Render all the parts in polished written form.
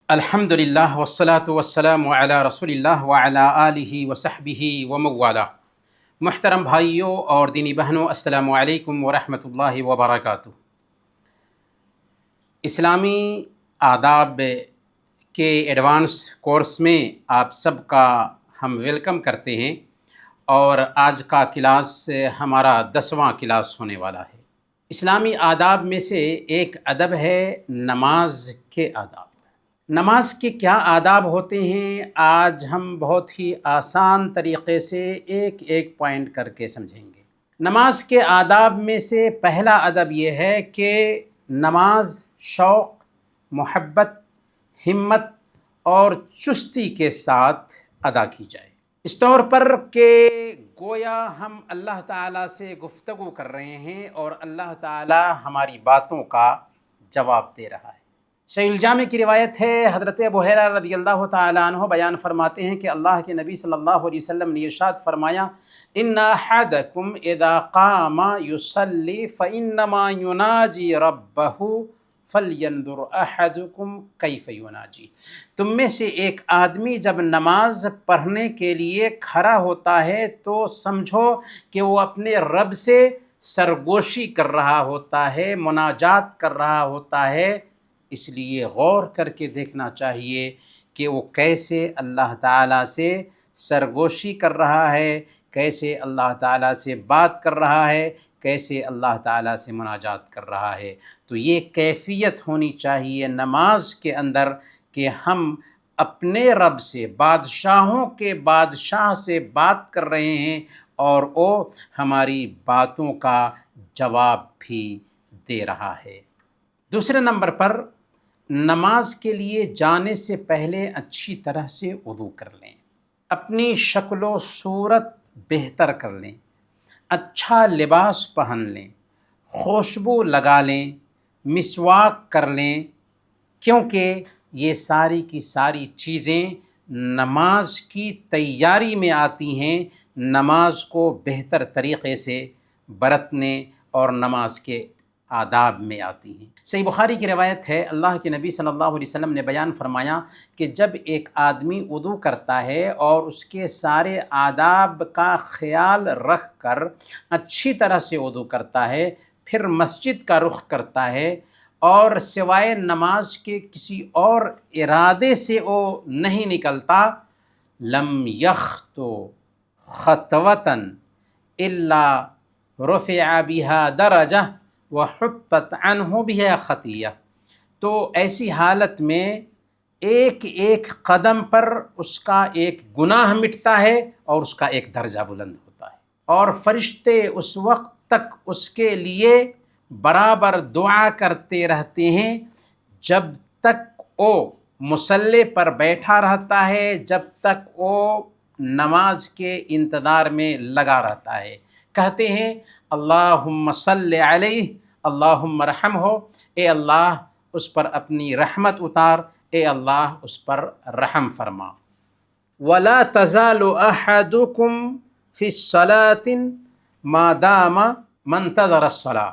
الحمدللہ والصلاة والسلام علی رسول اللہ وعلی آلہ وصحبہ وموالا۔ محترم بھائیوں اور دینی بہنوں، السلام علیکم ورحمۃ اللہ وبرکاتہ۔ اسلامی آداب کے ایڈوانس کورس میں آپ سب کا ہم ویلکم کرتے ہیں، اور آج کا کلاس ہمارا 10واں کلاس ہونے والا ہے۔ اسلامی آداب میں سے ایک ادب ہے نماز کے آداب۔ نماز کے کیا آداب ہوتے ہیں، آج ہم بہت ہی آسان طریقے سے ایک ایک پوائنٹ کر کے سمجھیں گے۔ نماز کے آداب میں سے پہلا ادب یہ ہے کہ نماز شوق، محبت، ہمت اور چستی کے ساتھ ادا کی جائے، اس طور پر کہ گویا ہم اللہ تعالیٰ سے گفتگو کر رہے ہیں اور اللہ تعالیٰ ہماری باتوں کا جواب دے رہا ہے۔ صحیح الجامع کی روایت ہے، حضرت ابو ہریرہ رضی اللہ تعالیٰ عنہ بیان فرماتے ہیں کہ اللہ کے نبی صلی اللہ علیہ وسلم نے ارشاد فرمایا، ان احدکم اذا قام یصلی فانما یناجی ربہ فلینظر احدکم کیف یناجی۔ تم میں سے ایک آدمی جب نماز پڑھنے کے لیے کھڑا ہوتا ہے تو سمجھو کہ وہ اپنے رب سے سرگوشی کر رہا ہوتا ہے، مناجات کر رہا ہوتا ہے۔ اس لیے غور کر کے دیکھنا چاہیے کہ وہ کیسے اللہ تعالیٰ سے سرگوشی کر رہا ہے، کیسے اللہ تعالیٰ سے بات کر رہا ہے، کیسے اللہ تعالیٰ سے مناجات کر رہا ہے۔ تو یہ کیفیت ہونی چاہیے نماز کے اندر کہ ہم اپنے رب سے، بادشاہوں کے بادشاہ سے بات کر رہے ہیں اور وہ ہماری باتوں کا جواب بھی دے رہا ہے۔ دوسرے نمبر پر، نماز کے لیے جانے سے پہلے اچھی طرح سے وضو کر لیں، اپنی شکل و صورت بہتر کر لیں، اچھا لباس پہن لیں، خوشبو لگا لیں، مسواک کر لیں، کیونکہ یہ ساری کی ساری چیزیں نماز کی تیاری میں آتی ہیں، نماز کو بہتر طریقے سے برتنے اور نماز کے آداب میں آتی ہیں۔ صحیح بخاری کی روایت ہے، اللہ کے نبی صلی اللہ علیہ وسلم نے بیان فرمایا کہ جب ایک آدمی وضو کرتا ہے اور اس کے سارے آداب کا خیال رکھ کر اچھی طرح سے وضو کرتا ہے، پھر مسجد کا رخ کرتا ہے اور سوائے نماز کے کسی اور ارادے سے وہ نہیں نکلتا، لم یخطو خطوۃً الا رفع بها درجہ وحطت عنہ بها خطیہ۔ تو ایسی حالت میں ایک ایک قدم پر اس کا ایک گناہ مٹتا ہے اور اس کا ایک درجہ بلند ہوتا ہے، اور فرشتے اس وقت تک اس کے لیے برابر دعا کرتے رہتے ہیں جب تک وہ مصلی پر بیٹھا رہتا ہے، جب تک وہ نماز کے انتظار میں لگا رہتا ہے۔ کہتے ہیں اللہم صلی علیہ، اللہم ارحمہ، اے اللہ اس پر اپنی رحمت اتار، اے اللہ اس پر رحم فرما۔ وَلَا تَزَالُ أَحَدُكُمْ فِي الصَّلَاةِ مَا دَامَ مَنْتَظَرَ الصَّلَاةِ،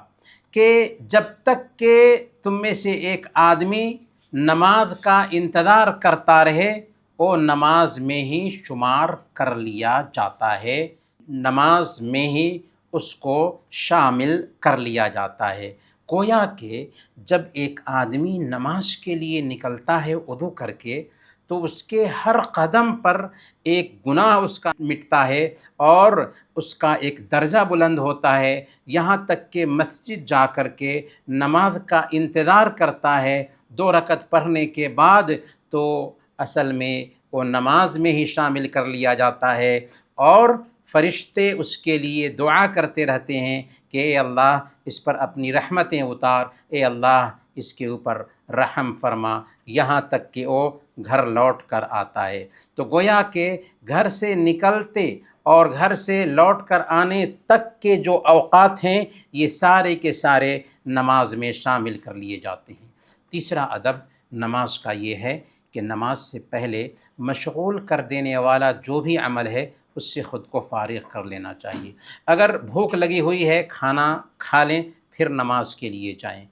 کہ جب تک کہ تم میں سے ایک آدمی نماز کا انتظار کرتا رہے، وہ نماز میں ہی شمار کر لیا جاتا ہے، نماز میں ہی اس کو شامل کر لیا جاتا ہے۔ گویا کہ جب ایک آدمی نماز کے لیے نکلتا ہے وضو کر کے، تو اس کے ہر قدم پر ایک گناہ اس کا مٹتا ہے اور اس کا ایک درجہ بلند ہوتا ہے، یہاں تک کہ مسجد جا کر کے نماز کا انتظار کرتا ہے 2 رکعت پڑھنے کے بعد، تو اصل میں وہ نماز میں ہی شامل کر لیا جاتا ہے، اور فرشتے اس کے لیے دعا کرتے رہتے ہیں کہ اے اللہ اس پر اپنی رحمتیں اتار، اے اللہ اس کے اوپر رحم فرما، یہاں تک کہ وہ گھر لوٹ کر آتا ہے۔ تو گویا کہ گھر سے نکلتے اور گھر سے لوٹ کر آنے تک کے جو اوقات ہیں، یہ سارے کے سارے نماز میں شامل کر لیے جاتے ہیں۔ تیسرا ادب نماز کا یہ ہے کہ نماز سے پہلے مشغول کر دینے والا جو بھی عمل ہے اس سے خود کو فارغ کر لینا چاہیے۔ اگر بھوک لگی ہوئی ہے، کھانا کھا لیں، پھر نماز کے لیے جائیں۔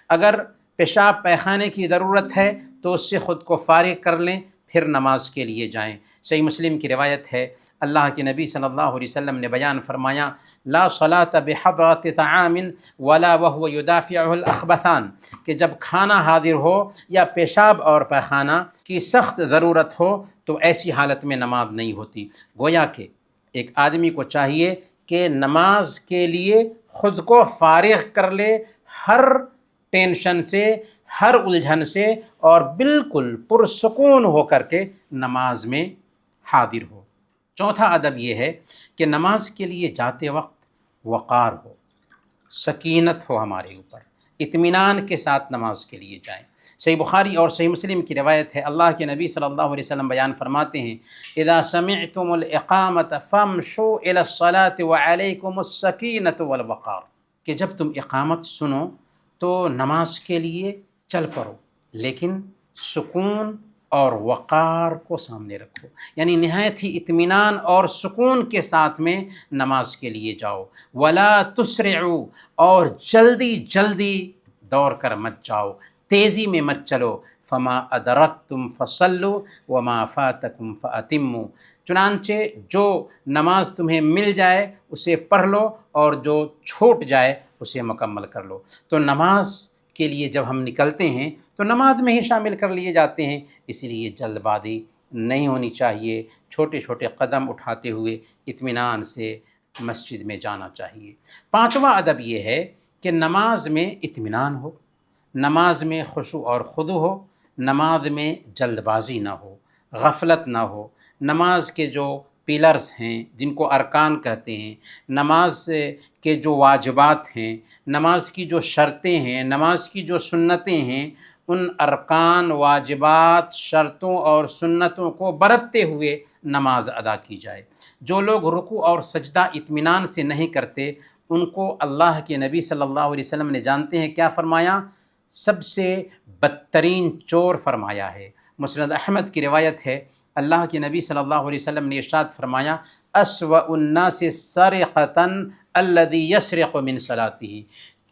اگر پیشاب پیخانے کی ضرورت ہے تو اس سے خود کو فارغ کر لیں، پھر نماز کے لیے جائیں۔ صحیح مسلم کی روایت ہے، اللہ کے نبی صلی اللہ علیہ وسلم نے بیان فرمایا، لا صلاۃ بحضرۃ طعام ولا وهو يدافعه الاخبثان، کہ جب کھانا حاضر ہو یا پیشاب اور پیخانہ کی سخت ضرورت ہو تو ایسی حالت میں نماز نہیں ہوتی۔ گویا کہ ایک آدمی کو چاہیے کہ نماز کے لیے خود کو فارغ کر لے ہر ٹینشن سے، ہر الجھن سے، اور بالکل پرسکون ہو کر کے نماز میں حاضر ہو۔ چوتھا ادب یہ ہے کہ نماز کے لیے جاتے وقت وقار ہو، سکینت ہو ہمارے اوپر، اطمینان کے ساتھ نماز کے لیے جائیں۔ صحیح بخاری اور صحیح مسلم کی روایت ہے، اللہ کے نبی صلی اللہ علیہ وسلم بیان فرماتے ہیں، اذا سمعتم الاقامۃ فامشوا الی الصلاۃ وعلیکم السکینۃ والوقار، کہ جب تم اقامت سنو تو نماز کے لیے چل پڑو، لیکن سکون اور وقار کو سامنے رکھو، یعنی نہایت ہی اطمینان اور سکون کے ساتھ میں نماز کے لیے جاؤ۔ ولا تسرعوا، اور جلدی جلدی دوڑ کر مت جاؤ، تیزی میں مت چلو۔ فما ادرکتم فصلوا وما فاتکم فاتموا، چنانچہ جو نماز تمہیں مل جائے اسے پڑھ لو، اور جو چھوٹ جائے اسے مکمل کر لو۔ تو نماز کے لیے جب ہم نکلتے ہیں تو نماز میں ہی شامل کر لیے جاتے ہیں، اسی لیے جلد بازی نہیں ہونی چاہیے، چھوٹے چھوٹے قدم اٹھاتے ہوئے اطمینان سے مسجد میں جانا چاہیے۔ پانچواں ادب یہ ہے کہ نماز میں اطمینان ہو، نماز میں خشوع اور خضوع ہو، نماز میں جلد بازی نہ ہو، غفلت نہ ہو۔ نماز کے جو پلرز ہیں جن کو ارکان کہتے ہیں، نماز کے جو واجبات ہیں، نماز کی جو شرطیں ہیں، نماز کی جو سنتیں ہیں، ان ارکان، واجبات، شرطوں اور سنتوں کو برتتے ہوئے نماز ادا کی جائے۔ جو لوگ رکوع اور سجدہ اطمینان سے نہیں کرتے، ان کو اللہ کے نبی صلی اللہ علیہ وسلم نے جانتے ہیں کیا فرمایا؟ سب سے بدترین چور فرمایا ہے۔ مسند احمد کی روایت ہے، اللہ کے نبی صلی اللہ علیہ وسلم نے ارشاد فرمایا، اسوأ الناس سرقۃ الذی یسرق من صلاتہ،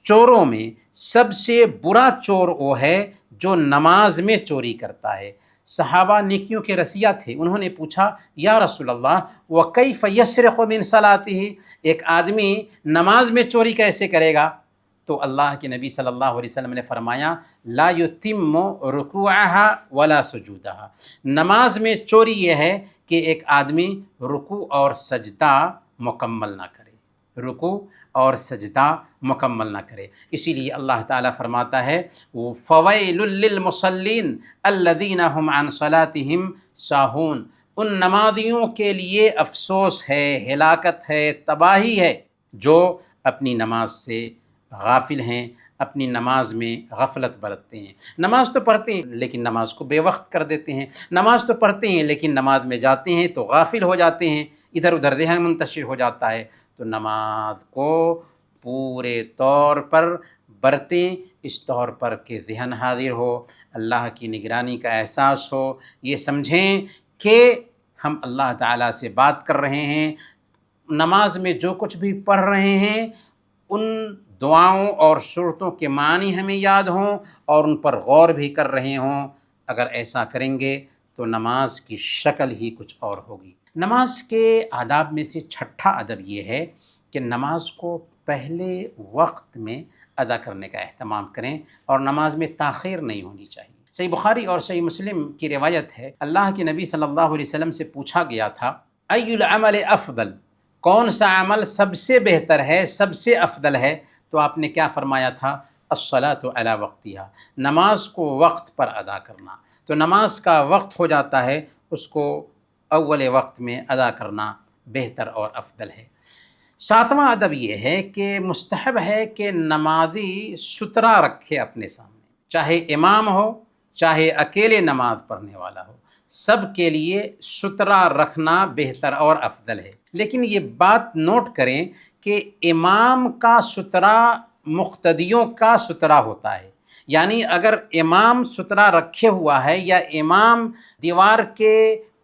چوروں میں سب سے برا چور وہ ہے جو نماز میں چوری کرتا ہے۔ صحابہ نیکیوں کے رسیہ تھے، انہوں نے پوچھا، یا رسول اللہ وکیف یسرق من صلاتہ، ایک آدمی نماز میں چوری کیسے کرے گا؟ تو اللہ کے نبی صلی اللہ علیہ وسلم نے فرمایا، لا یتم رکوعها ولا سجودها، نماز میں چوری یہ ہے کہ ایک آدمی رکوع اور سجدہ مکمل نہ کرے، رکوع اور سجدہ مکمل نہ کرے۔ اسی لیے اللہ تعالیٰ فرماتا ہے، فویل للمصلین الذین هم عن صلاتهم ساہون، ان نمازیوں کے لیے افسوس ہے، ہلاکت ہے، تباہی ہے جو اپنی نماز سے غافل ہیں، اپنی نماز میں غفلت برتتے ہیں۔ نماز تو پڑھتے ہیں لیکن نماز کو بے وقت کر دیتے ہیں، نماز تو پڑھتے ہیں لیکن نماز میں جاتے ہیں تو غافل ہو جاتے ہیں، ادھر ادھر ذہن منتشر ہو جاتا ہے۔ تو نماز کو پورے طور پر برتیں، اس طور پر کہ ذہن حاضر ہو، اللہ کی نگرانی کا احساس ہو، یہ سمجھیں کہ ہم اللہ تعالیٰ سے بات کر رہے ہیں، نماز میں جو کچھ بھی پڑھ رہے ہیں ان دعاؤں اور صورتوں کے معنی ہمیں یاد ہوں اور ان پر غور بھی کر رہے ہوں۔ اگر ایسا کریں گے تو نماز کی شکل ہی کچھ اور ہوگی۔ نماز کے آداب میں سے چھٹا ادب یہ ہے کہ نماز کو پہلے وقت میں ادا کرنے کا اہتمام کریں اور نماز میں تاخیر نہیں ہونی چاہیے۔ صحیح بخاری اور صحیح مسلم کی روایت ہے، اللہ کے نبی صلی اللہ علیہ وسلم سے پوچھا گیا تھا، ای العمل افضل، کون سا عمل سب سے بہتر ہے، سب سے افضل ہے؟ تو آپ نے کیا فرمایا تھا؟ الصلاۃ علی وقتہا، نماز کو وقت پر ادا کرنا۔ تو نماز کا وقت ہو جاتا ہے، اس کو اول وقت میں ادا کرنا بہتر اور افضل ہے۔ ساتواں ادب یہ ہے کہ مستحب ہے کہ نمازی سترہ رکھے اپنے سامنے، چاہے امام ہو چاہے اکیلے نماز پڑھنے والا ہو، سب کے لیے سترہ رکھنا بہتر اور افضل ہے۔ لیکن یہ بات نوٹ کریں کہ امام کا سترہ مقتدیوں کا سترہ ہوتا ہے، یعنی اگر امام سترہ رکھے ہوا ہے یا امام دیوار کے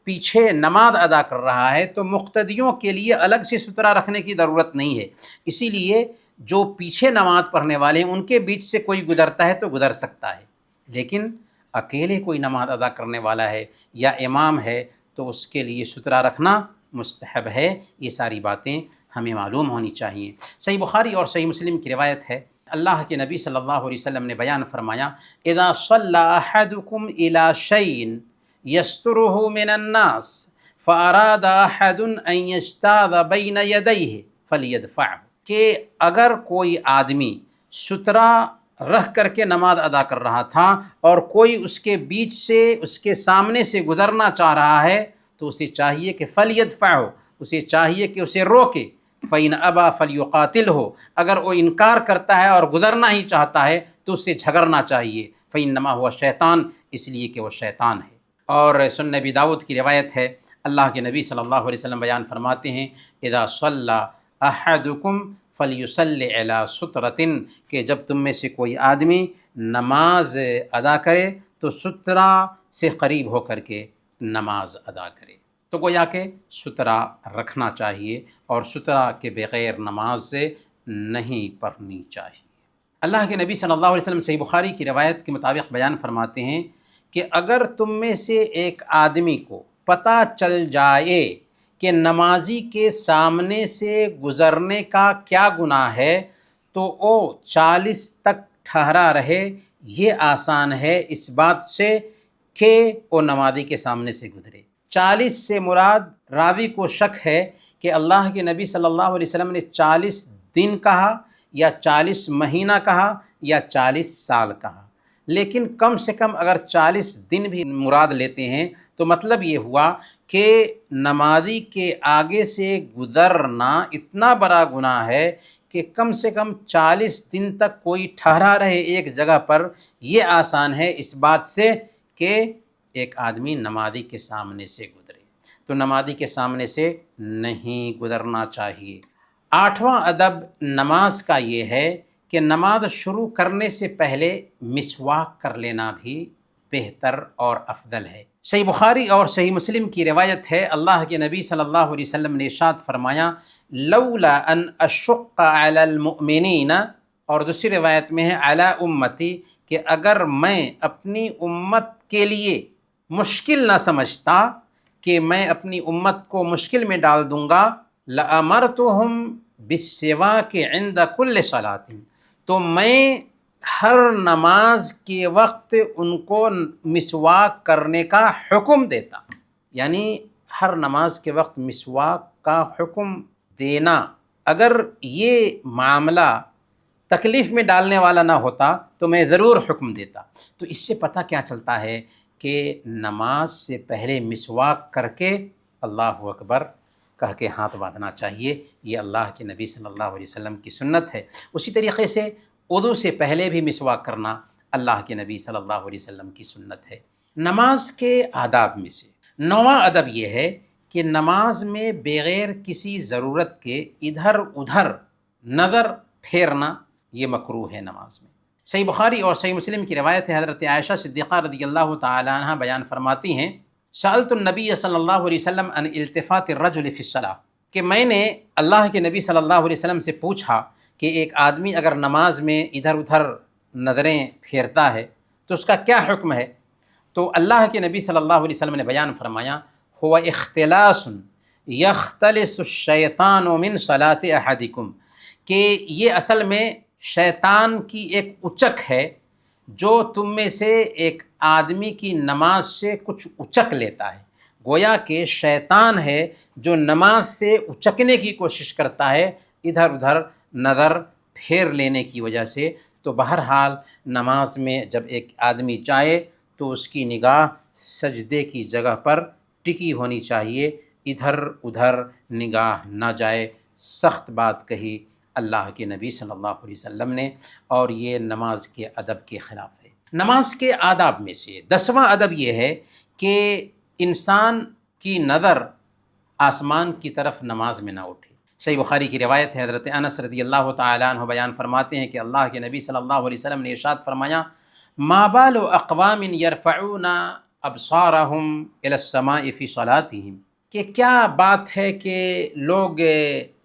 پیچھے نماز ادا کر رہا ہے تو مقتدیوں کے لیے الگ سے سترہ رکھنے کی ضرورت نہیں ہے۔ اسی لیے جو پیچھے نماز پڑھنے والے ہیں ان کے بیچ سے کوئی گزرتا ہے تو گزر سکتا ہے، لیکن اکیلے کوئی نماز ادا کرنے والا ہے یا امام ہے تو اس کے لیے سترہ رکھنا مستحب ہے۔ یہ ساری باتیں ہمیں معلوم ہونی چاہیے۔ صحیح بخاری اور صحیح مسلم کی روایت ہے، اللہ کے نبی صلی اللہ علیہ وسلم نے بیان فرمایا، اذا صلی احدکم الی شیء یسترہ من الناس فاراد احد ان یجتاز بین یدیہ فلیدفعہ، کہ اگر کوئی آدمی سترہ رکھ کر کے نماز ادا کر رہا تھا اور کوئی اس کے بیچ سے اس کے سامنے سے گزرنا چاہ رہا ہے تو اسے چاہیے کہ فلیدفعہ، اسے چاہیے کہ اسے روکے، فَإِنْ أَبَى فَلْيُقَاتِلْهُ، اگر وہ انکار کرتا ہے اور گزرنا ہی چاہتا ہے تو اس سے جھگڑنا چاہیے، فَإِنَّمَا هُوَ الشَّيْطَانُ، اس لیے کہ وہ شیطان ہے۔ اور سنن ابی داؤد کی روایت ہے، اللہ کے نبی صلی اللہ علیہ وسلم بیان فرماتے ہیں، اذا صلی احدکم فلیصلی علی سترۃ، کہ جب تم میں سے کوئی آدمی نماز ادا کرے تو سترہ سے قریب ہو کر کے نماز ادا کرے۔ تو گویا کہ سترہ رکھنا چاہیے اور سترہ کے بغیر نماز سے نہیں پڑھنی چاہیے۔ اللہ کے نبی صلی اللہ علیہ وسلم صحیح بخاری کی روایت کے مطابق بیان فرماتے ہیں کہ اگر تم میں سے ایک آدمی کو پتہ چل جائے کہ نمازی کے سامنے سے گزرنے کا کیا گناہ ہے تو وہ 40 تک ٹھہرا رہے، یہ آسان ہے اس بات سے کہ وہ نمازی کے سامنے سے گزرے۔ 40 سے مراد راوی کو شک ہے کہ اللہ کے نبی صلی اللہ علیہ وسلم نے 40 دن کہا یا 40 مہینہ کہا یا 40 سال کہا، لیکن کم سے کم اگر 40 دن بھی مراد لیتے ہیں تو مطلب یہ ہوا کہ نمازی کے آگے سے گزرنا اتنا بڑا گناہ ہے کہ کم سے کم 40 دن تک کوئی ٹھہرا رہے ایک جگہ پر، یہ آسان ہے اس بات سے کہ ایک آدمی نمازی کے سامنے سے گزرے، تو نمازی کے سامنے سے نہیں گزرنا چاہیے۔ 8واں ادب نماز کا یہ ہے کہ نماز شروع کرنے سے پہلے مسواک کر لینا بھی بہتر اور افضل ہے۔ صحیح بخاری اور صحیح مسلم کی روایت ہے، اللہ کے نبی صلی اللہ علیہ وسلم نے ارشاد فرمایا، لولا ان اشق علی المؤمنین، اور دوسری روایت میں ہے علی امتی، کہ اگر میں اپنی امت کے لیے مشکل نہ سمجھتا کہ میں اپنی امت کو مشکل میں ڈال دوں گا، لَأَمَرْتُهُمْ بِالسِّوَاكِ عِنْدَ كُلِّ صَلَاةٍ، تو میں ہر نماز کے وقت ان کو مسواک کرنے کا حکم دیتا۔ یعنی ہر نماز کے وقت مسواک کا حکم دینا، اگر یہ معاملہ تکلیف میں ڈالنے والا نہ ہوتا تو میں ضرور حکم دیتا۔ تو اس سے پتہ کیا چلتا ہے کہ نماز سے پہلے مسواک کر کے اللہ اکبر کہہ کے ہاتھ باندھنا چاہیے، یہ اللہ کے نبی صلی اللہ علیہ وسلم کی سنت ہے۔ اسی طریقے سے وضو سے پہلے بھی مسواک کرنا اللہ کے نبی صلی اللہ علیہ وسلم کی سنت ہے۔ نماز کے آداب میں سے 9واں ادب یہ ہے کہ نماز میں بغیر کسی ضرورت کے ادھر ادھر نظر پھیرنا یہ مکروہ ہے نماز میں۔ صحیح بخاری اور صحیح مسلم کی روایت ہے، حضرت عائشہ صدیقہ رضی اللہ تعالی عنہ بیان فرماتی ہیں، سألت النبی صلی اللہ علیہ وسلم عن التفات الرجل فی الصلاۃ، کہ میں نے اللہ کے نبی صلی اللہ علیہ وسلم سے پوچھا کہ ایک آدمی اگر نماز میں ادھر ادھر نظریں پھیرتا ہے تو اس کا کیا حکم ہے؟ تو اللہ کے نبی صلی اللہ علیہ وسلم نے بیان فرمایا، هو اختلاس یختلس الشیطان من صلاۃ احدکم، کہ یہ اصل میں شیطان کی ایک اچک ہے جو تم میں سے ایک آدمی کی نماز سے کچھ اچک لیتا ہے۔ گویا کہ شیطان ہے جو نماز سے اچکنے کی کوشش کرتا ہے ادھر ادھر نظر پھیر لینے کی وجہ سے۔ تو بہرحال نماز میں جب ایک آدمی جائے تو اس کی نگاہ سجدے کی جگہ پر ٹکی ہونی چاہیے، ادھر ادھر نگاہ نہ جائے۔ سخت بات کہی اللہ کے نبی صلی اللہ علیہ وسلم نے، اور یہ نماز کے ادب کے خلاف ہے۔ نماز کے آداب میں سے 10واں ادب یہ ہے کہ انسان کی نظر آسمان کی طرف نماز میں نہ اٹھے۔ صحیح بخاری کی روایت ہے، حضرت انس رضی اللہ تعالیٰ عنہ بیان فرماتے ہیں کہ اللہ کے نبی صلی اللہ علیہ وسلم نے ارشاد فرمایا، ما بال اقوام یرفعون ابصارهم الی السماء فی صلاتهم، کہ کیا بات ہے کہ لوگ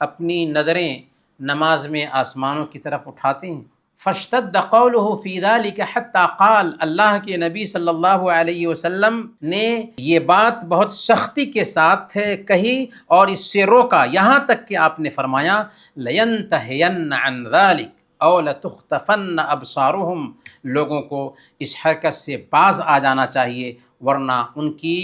اپنی نظریں نماز میں آسمانوں کی طرف اٹھاتے ہیں۔ فاشتد قوله فی ذلک حتی قال، اللہ کے نبی صلی اللہ علیہ وسلم نے یہ بات بہت سختی کے ساتھ کہی اور اس سے روکا، یہاں تک کہ آپ نے فرمایا لینتہین عن ذلک او لتختفن ابصارہم، لوگوں کو اس حرکت سے باز آ جانا چاہیے ورنہ ان کی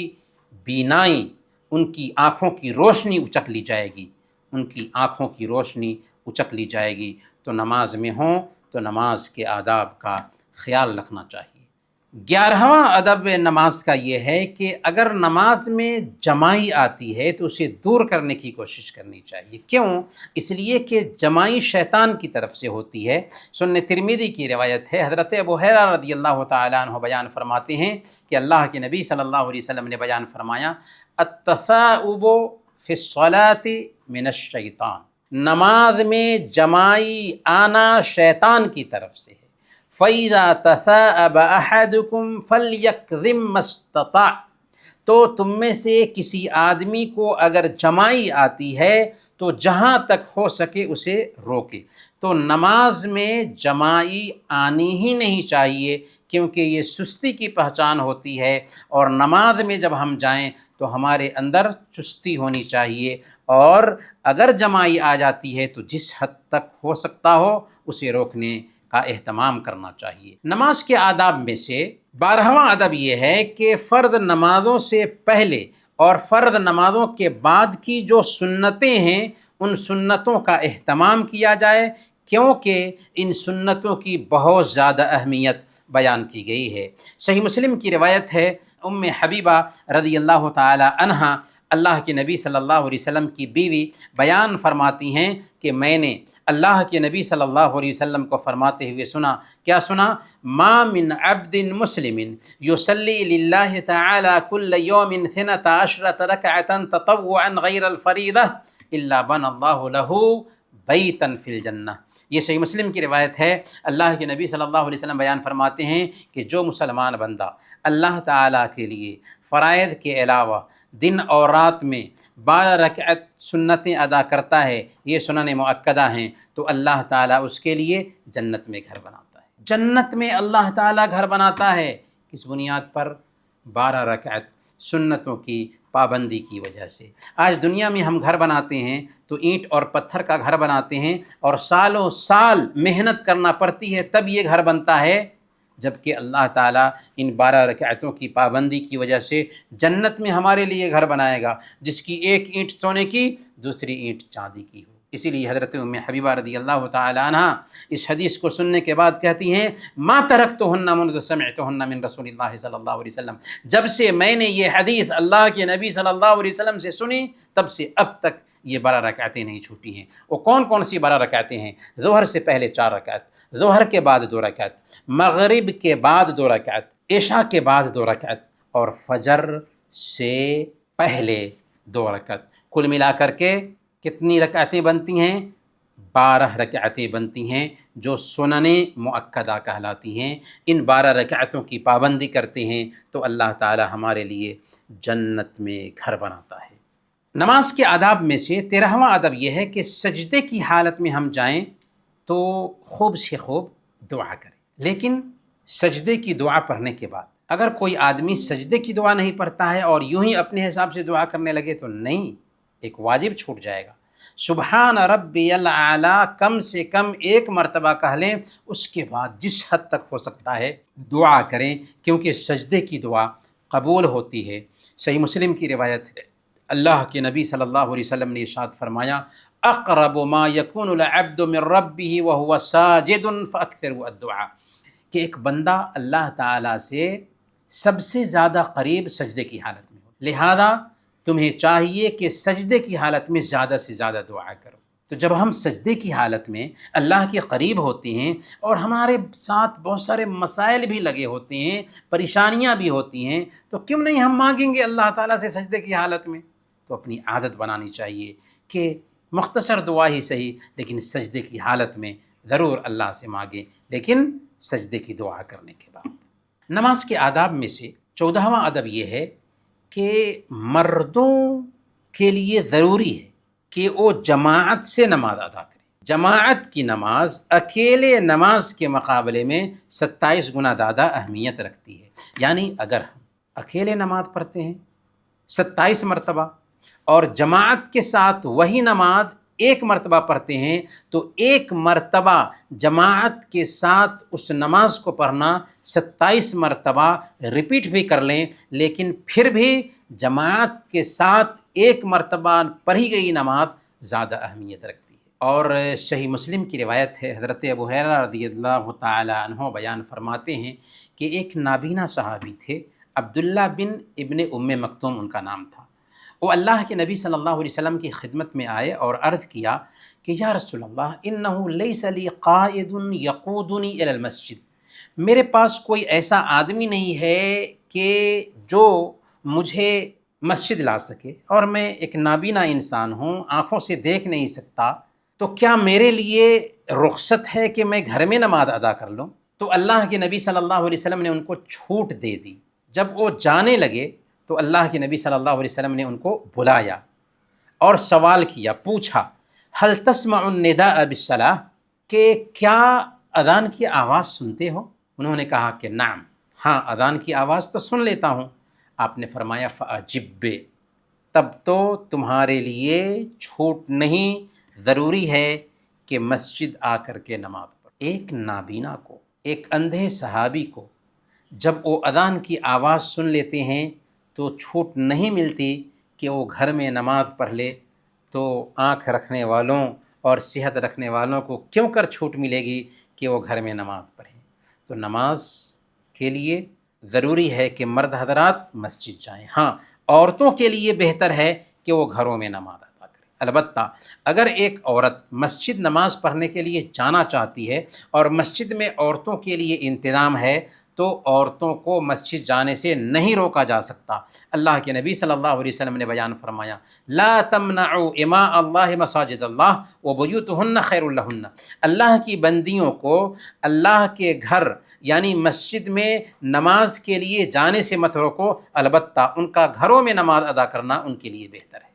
بینائی، ان کی آنکھوں کی روشنی اچک لی جائے گی، ان کی آنکھوں کی روشنی اچک لی جائے گی۔ تو نماز میں ہوں تو نماز کے آداب کا خیال رکھنا چاہیے۔ 11واں ادب نماز کا یہ ہے کہ اگر نماز میں جمائی آتی ہے تو اسے دور کرنے کی کوشش کرنی چاہیے۔ کیوں؟ اس لیے کہ جمائی شیطان کی طرف سے ہوتی ہے۔ سنن ترمذی کی روایت ہے، حضرت ابو ہریرہ رضی اللہ تعالیٰ عنہ بیان فرماتے ہیں کہ اللہ کے نبی صلی اللہ علیہ وسلم نے بیان فرمایا التثاؤب فی الصلاۃ من الشیطان، نماز میں جمائی آنا شیطان کی طرف سے ہے۔ فَإِذَا تَثَاءَبَ أَحَدُكُمْ فَلْيَكْظِمْ مَا اسْتَطَاعَ، تو تم میں سے کسی آدمی کو اگر جمائی آتی ہے تو جہاں تک ہو سکے اسے روکے۔ تو نماز میں جمائی آنی ہی نہیں چاہیے کیونکہ یہ سستی کی پہچان ہوتی ہے، اور نماز میں جب ہم جائیں تو ہمارے اندر چستی ہونی چاہیے، اور اگر جمائی آ جاتی ہے تو جس حد تک ہو سکتا ہو اسے روکنے کا اہتمام کرنا چاہیے۔ نماز کے آداب میں سے 12واں ادب یہ ہے کہ فرض نمازوں سے پہلے اور فرض نمازوں کے بعد کی جو سنتیں ہیں ان سنتوں کا اہتمام کیا جائے، کیونکہ ان سنتوں کی بہت زیادہ اہمیت بیان کی گئی ہے۔ صحیح مسلم کی روایت ہے، ام حبیبہ رضی اللہ تعالی عنہا اللہ کے نبی صلی اللہ علیہ وسلم کی بیوی بیان فرماتی ہیں کہ میں نے اللہ کے نبی صلی اللہ علیہ وسلم کو فرماتے ہوئے سنا، کیا سنا؟ ما من عبد مسلم یصلی للہ تعالی کل یوم 12 رکعۃ تطوعا غیر الفریضہ الا بنى اللہ لہ بیتا فی الجنہ۔ یہ صحیح مسلم کی روایت ہے، اللہ کے نبی صلی اللہ علیہ وسلم بیان فرماتے ہیں کہ جو مسلمان بندہ اللہ تعالیٰ کے لیے فرائض کے علاوہ دن اور رات میں 12 رکعت سنتیں ادا کرتا ہے، یہ سنن مؤکدہ ہیں، تو اللہ تعالیٰ اس کے لیے جنت میں گھر بناتا ہے۔ جنت میں اللہ تعالیٰ گھر بناتا ہے، کس بنیاد پر؟ 12 رکعت سنتوں کی پابندی کی وجہ سے۔ آج دنیا میں ہم گھر بناتے ہیں تو اینٹ اور پتھر کا گھر بناتے ہیں اور سالوں سال محنت کرنا پڑتی ہے تب یہ گھر بنتا ہے، جبکہ اللہ تعالیٰ ان 12 رکعتوں کی پابندی کی وجہ سے جنت میں ہمارے لیے گھر بنائے گا، جس کی ایک اینٹ سونے کی، دوسری اینٹ چاندی کی ہو۔ اسی لیے حضرت ام حبیبہ رضی اللہ تعالی عنہ اس حدیث کو سننے کے بعد کہتی ہیں ما ترکتہن منذ سمعتہن من رسول اللہ صلی اللہ علیہ وسلم، جب سے میں نے یہ حدیث اللہ کے نبی صلی اللہ علیہ وسلم سے سنی تب سے اب تک یہ 12 رکعتیں نہیں چھوٹی ہیں۔ وہ کون کون سی 12 رکعتیں ہیں؟ ظہر سے پہلے 4 رکعت، ظہر کے بعد 2 رکعت، مغرب کے بعد 2 رکعت، عشاء کے بعد 2 رکعت، اور فجر سے پہلے 2 رکعت۔ کل ملا کر کے کتنی رکعتیں بنتی ہیں؟ 12 رکعتیں بنتی ہیں جو سنن مؤکدہ کہلاتی ہیں۔ ان 12 رکعتوں کی پابندی کرتے ہیں تو اللہ تعالی ہمارے لیے جنت میں گھر بناتا ہے۔ نماز کے آداب میں سے 13واں ادب یہ ہے کہ سجدے کی حالت میں ہم جائیں تو خوب سے خوب دعا کریں، لیکن سجدے کی دعا پڑھنے کے بعد اگر کوئی آدمی سجدے کی دعا نہیں پڑھتا ہے اور یوں ہی اپنے حساب سے دعا کرنے لگے تو نہیں، ایک واجب چھوٹ جائے گا۔ سبحان ربی الاعلیٰ کم سے کم 1 مرتبہ کہہ لیں، اس کے بعد جس حد تک ہو سکتا ہے دعا کریں، کیونکہ سجدے کی دعا قبول ہوتی ہے۔ صحیح مسلم کی روایت ہے، اللہ کے نبی صلی اللہ علیہ وسلم نے ارشاد فرمایا اقرب ما یکون العبد من ربہ وہو ساجد فاکثروا الدعاء، کہ ایک بندہ اللہ تعالیٰ سے سب سے زیادہ قریب سجدے کی حالت میں ہو، لہذا تمہیں چاہیے کہ سجدے کی حالت میں زیادہ سے زیادہ دعا کرو۔ تو جب ہم سجدے کی حالت میں اللہ کے قریب ہوتے ہیں اور ہمارے ساتھ بہت سارے مسائل بھی لگے ہوتے ہیں، پریشانیاں بھی ہوتی ہیں، تو کیوں نہیں ہم مانگیں گے اللہ تعالیٰ سے سجدے کی حالت میں؟ تو اپنی عادت بنانی چاہیے کہ مختصر دعا ہی صحیح لیکن سجدے کی حالت میں ضرور اللہ سے مانگیں، لیکن سجدے کی دعا کرنے کے بعد۔ نماز کے آداب میں سے 14واں ادب یہ ہے کہ مردوں کے لیے ضروری ہے کہ وہ جماعت سے نماز ادا کریں۔ جماعت کی نماز اکیلے نماز کے مقابلے میں 27 گنا زیادہ اہمیت رکھتی ہے۔ یعنی اگر ہم اکیلے نماز پڑھتے ہیں 27 مرتبہ اور جماعت کے ساتھ وہی نماز ایک مرتبہ پڑھتے ہیں تو ایک مرتبہ جماعت کے ساتھ اس نماز کو پڑھنا 27 مرتبہ ریپیٹ بھی کر لیں، لیکن پھر بھی جماعت کے ساتھ ایک مرتبہ پڑھی گئی نماز زیادہ اہمیت رکھتی ہے۔ اور صحیح مسلم کی روایت ہے، حضرت ابو ہریرہ رضی اللہ تعالی عنہ بیان فرماتے ہیں کہ ایک نابینا صحابی تھے، عبداللہ بن ابن ام مکتوم ان کا نام تھا۔ وہ اللہ کے نبی صلی اللہ علیہ وسلم کی خدمت میں آئے اور عرض کیا کہ یا رسول اللہ انہ لیس لی قائد یقودنی الی المسجد، میرے پاس کوئی ایسا آدمی نہیں ہے کہ جو مجھے مسجد لا سکے، اور میں ایک نابینا انسان ہوں، آنکھوں سے دیکھ نہیں سکتا، تو کیا میرے لیے رخصت ہے کہ میں گھر میں نماز ادا کر لوں؟ تو اللہ کے نبی صلی اللہ علیہ وسلم نے ان کو چھوٹ دے دی۔ جب وہ جانے لگے تو اللہ کے نبی صلی اللہ علیہ وسلم نے ان کو بلایا اور سوال کیا، پوچھا هل تسمع النداء بالصلاة، کہ کیا اذان کی آواز سنتے ہو؟ انہوں نے کہا کہ نعم، ہاں اذان کی آواز تو سن لیتا ہوں۔ آپ نے فرمایا فأجب، تب تو تمہارے لیے چھوٹ نہیں، ضروری ہے کہ مسجد آ کر کے نماز پڑھ۔ ایک نابینا کو، ایک اندھے صحابی کو جب وہ اذان کی آواز سن لیتے ہیں تو چھوٹ نہیں ملتی کہ وہ گھر میں نماز پڑھ لے، تو آنکھ رکھنے والوں اور صحت رکھنے والوں کو کیوں کر چھوٹ ملے گی کہ وہ گھر میں نماز پڑھیں؟ تو نماز کے لیے ضروری ہے کہ مرد حضرات مسجد جائیں، ہاں عورتوں کے لیے بہتر ہے کہ وہ گھروں میں نماز ادا کریں۔ البتہ اگر ایک عورت مسجد نماز پڑھنے کے لیے جانا چاہتی ہے اور مسجد میں عورتوں کے لیے انتظام ہے تو عورتوں کو مسجد جانے سے نہیں روکا جا سکتا۔ اللہ کے نبی صلی اللہ علیہ وسلم نے بیان فرمایا لا تمنعوا اماء اللہ مساجد اللہ وبیوتہن خیر لہن، اللہ کی بندیوں کو اللہ کے گھر یعنی مسجد میں نماز کے لیے جانے سے مت روکو، البتہ ان کا گھروں میں نماز ادا کرنا ان کے لیے بہتر ہے۔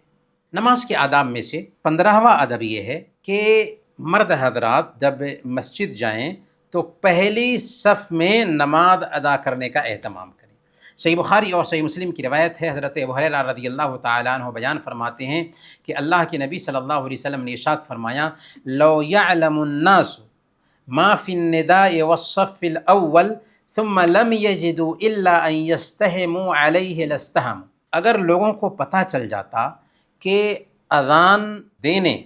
نماز کے آداب میں سے 15واں ادب یہ ہے کہ مرد حضرات جب مسجد جائیں تو پہلی صف میں نماز ادا کرنے کا اہتمام کریں۔ صحیح بخاری اور صحیح مسلم کی روایت ہے، حضرت ابو ہریرہ رضی اللہ تعالیٰ عنہ بیان فرماتے ہیں کہ اللہ کے نبی صلی اللہ علیہ وسلم نے ارشاد فرمایا لو یعلم الناس ما فی النداء والصف الاول ثم لم یجدوا الا ان یستہموا علیہ لاستہموا، اگر لوگوں کو پتہ چل جاتا کہ اذان دینے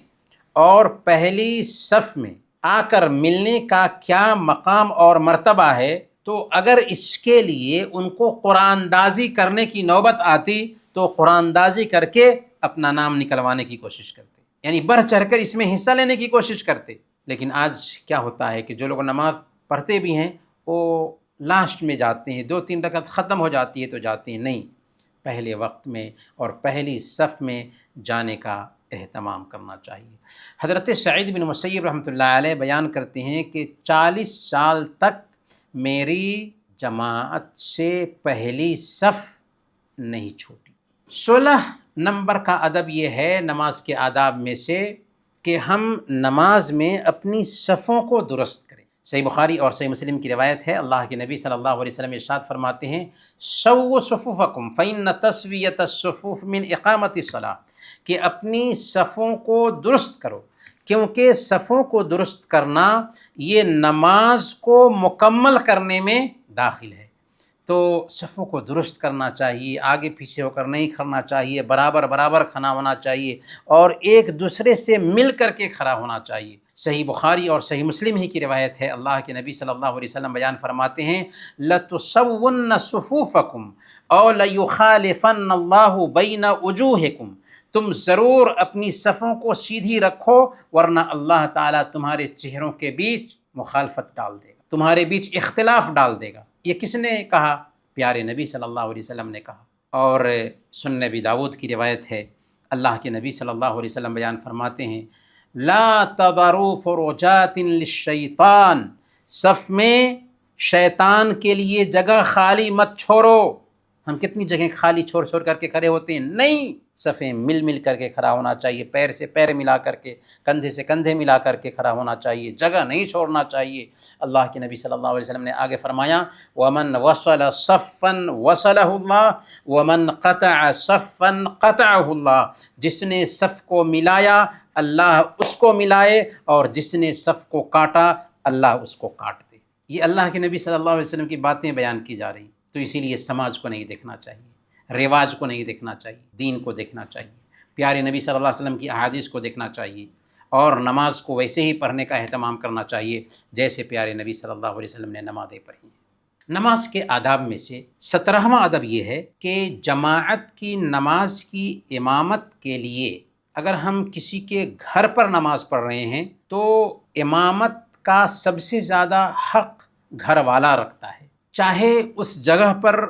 اور پہلی صف میں آ کر ملنے کا کیا مقام اور مرتبہ ہے، تو اگر اس کے لیے ان کو قرآن اندازی کرنے کی نوبت آتی تو قرآن اندازی کر کے اپنا نام نکلوانے کی کوشش کرتے، یعنی بڑھ چڑھ کر اس میں حصہ لینے کی کوشش کرتے۔ لیکن آج کیا ہوتا ہے کہ جو لوگ نماز پڑھتے بھی ہیں وہ لاسٹ میں جاتے ہیں، 2-3 رکعت ختم ہو جاتی ہے تو جاتے ہیں، نہیں، پہلے وقت میں اور پہلی صف میں جانے کا اہتمام کرنا چاہیے۔ حضرت سعید بن مسیب رحمۃ اللہ علیہ بیان کرتے ہیں کہ 40 سال تک میری جماعت سے پہلی صف نہیں چھوٹی۔ 16 نمبر کا ادب یہ ہے نماز کے آداب میں سے کہ ہم نماز میں اپنی صفوں کو درست کریں۔ صحیح بخاری اور صحیح مسلم کی روایت ہے، اللہ کے نبی صلی اللہ علیہ وسلم ارشاد فرماتے ہیں سووا صفوفکم فإن تسویۃ الصفوف من اقامۃ الصلاۃ، کہ اپنی صفوں کو درست کرو، کیونکہ صفوں کو درست کرنا یہ نماز کو مکمل کرنے میں داخل ہے۔ تو صفوں کو درست کرنا چاہیے، آگے پیچھے ہو کر نہیں کھڑنا چاہیے، برابر برابر کھڑا ہونا چاہیے اور ایک دوسرے سے مل کر کے کھڑا ہونا چاہیے۔ صحیح بخاری اور صحیح مسلم ہی کی روایت ہے، اللہ کے نبی صلی اللہ علیہ وسلم بیان فرماتے ہیں لَتُسَوُّنَّ صُفُوفَكُمْ أَوْ لَيُخَالِفَنَّ اللَّهُ بَيْنَ وُجُوهِكُمْ، تم ضرور اپنی صفوں کو سیدھی رکھو ورنہ اللہ تعالیٰ تمہارے چہروں کے بیچ مخالفت ڈال دے گا، تمہارے بیچ اختلاف ڈال دے گا۔ یہ کس نے کہا؟ پیارے نبی صلی اللہ علیہ وسلم نے کہا۔ اور سنن ابی داود کی روایت ہے، اللہ کے نبی صلی اللہ علیہ وسلم بیان فرماتے ہیں لا تذروا فرجات للشیطان، صف میں شیطان کے لیے جگہ خالی مت چھوڑو۔ ہم کتنی جگہیں خالی چھوڑ چھوڑ کر کے کھڑے ہوتے ہیں، نہیں، صفیں مل مل کر کے کھڑا ہونا چاہیے، پیر سے پیر ملا کر کے، کندھے سے کندھے ملا کر کے کھڑا ہونا چاہیے، جگہ نہیں چھوڑنا چاہیے۔ اللہ کے نبی صلی اللہ علیہ وسلم نے آگے فرمایا وَمَنْ وَصَلَ صَفًّا وَصَلَهُ اللَّهُ وَمَنْ قَطَعَ صَفًّا قَطَعَهُ اللَّهُ، جس نے صف کو ملایا اللہ اس کو ملائے، اور جس نے صف کو کاٹا اللہ اس کو کاٹ دے۔ یہ اللہ کے نبی صلی اللہ علیہ وسلم کی باتیں بیان کی جا رہی، تو اسی لیے سماج کو نہیں دیکھنا چاہیے، رواج کو نہیں دیکھنا چاہیے، دین کو دیکھنا چاہیے، پیارے نبی صلی اللہ علیہ وسلم کی احادیث کو دیکھنا چاہیے، اور نماز کو ویسے ہی پڑھنے کا اہتمام کرنا چاہیے جیسے پیارے نبی صلی اللہ علیہ وسلم نے نمازیں پڑھی ہیں۔ نماز کے آداب میں سے 17واں ادب یہ ہے کہ جماعت کی نماز کی امامت کے لیے اگر ہم کسی کے گھر پر نماز پڑھ رہے ہیں تو امامت کا سب سے زیادہ حق گھر والا رکھتا ہے، چاہے اس جگہ پر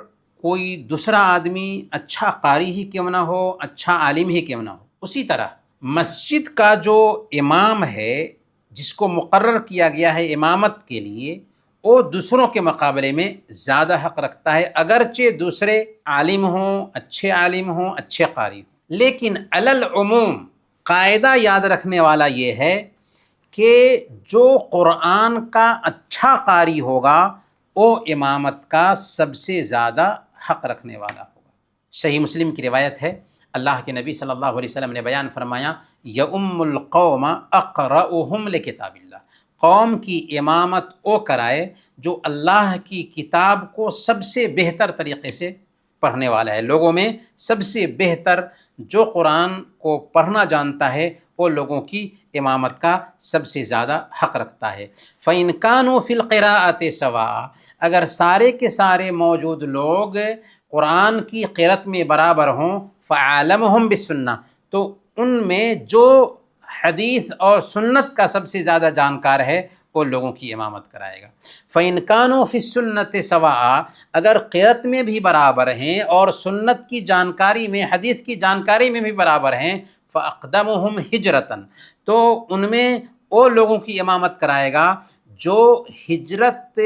کوئی دوسرا آدمی اچھا قاری ہی کیوں نہ ہو، اچھا عالم ہی کیوں نہ ہو۔ اسی طرح مسجد کا جو امام ہے جس کو مقرر کیا گیا ہے امامت کے لیے، وہ دوسروں کے مقابلے میں زیادہ حق رکھتا ہے، اگرچہ دوسرے عالم ہوں، اچھے قاری ہوں۔ لیکن علی العموم قاعدہ یاد رکھنے والا یہ ہے کہ جو قرآن کا اچھا قاری ہوگا وہ امامت کا سب سے زیادہ حق رکھنے والا ہوگا۔ صحیح مسلم کی روایت ہے، اللہ کے نبی صلی اللہ علیہ وسلم نے بیان فرمایا یؤم القوم اقرأہم لکتاب اللہ، قوم کی امامت وہ کرائے جو اللہ کی کتاب کو سب سے بہتر طریقے سے پڑھنے والا ہے۔ لوگوں میں سب سے بہتر جو قرآن کو پڑھنا جانتا ہے وہ لوگوں کی امامت کا سب سے زیادہ حق رکھتا ہے۔ فَإِنْ كَانُوا فِي الْقِرَاءَةِ سَوَاءً، اگر سارے کے سارے موجود لوگ قرآن کی قرأت میں برابر ہوں، فَعَالَمُهُمْ بِالسُّنَّةِ، تو ان میں جو حدیث اور سنت کا سب سے زیادہ جانکار ہے وہ لوگوں کی امامت کرائے گا۔ فَإِنْ كَانُوا فِي السُّنَّةِ سَوَاءً، اگر قرأت میں بھی برابر ہیں اور سنت کی جانکاری میں، حدیث کی جانکاری میں بھی برابر ہیں، فَأَقْدَمُهُمْ ہجرتاً، تو ان میں وہ لوگوں کی امامت کرائے گا جو ہجرت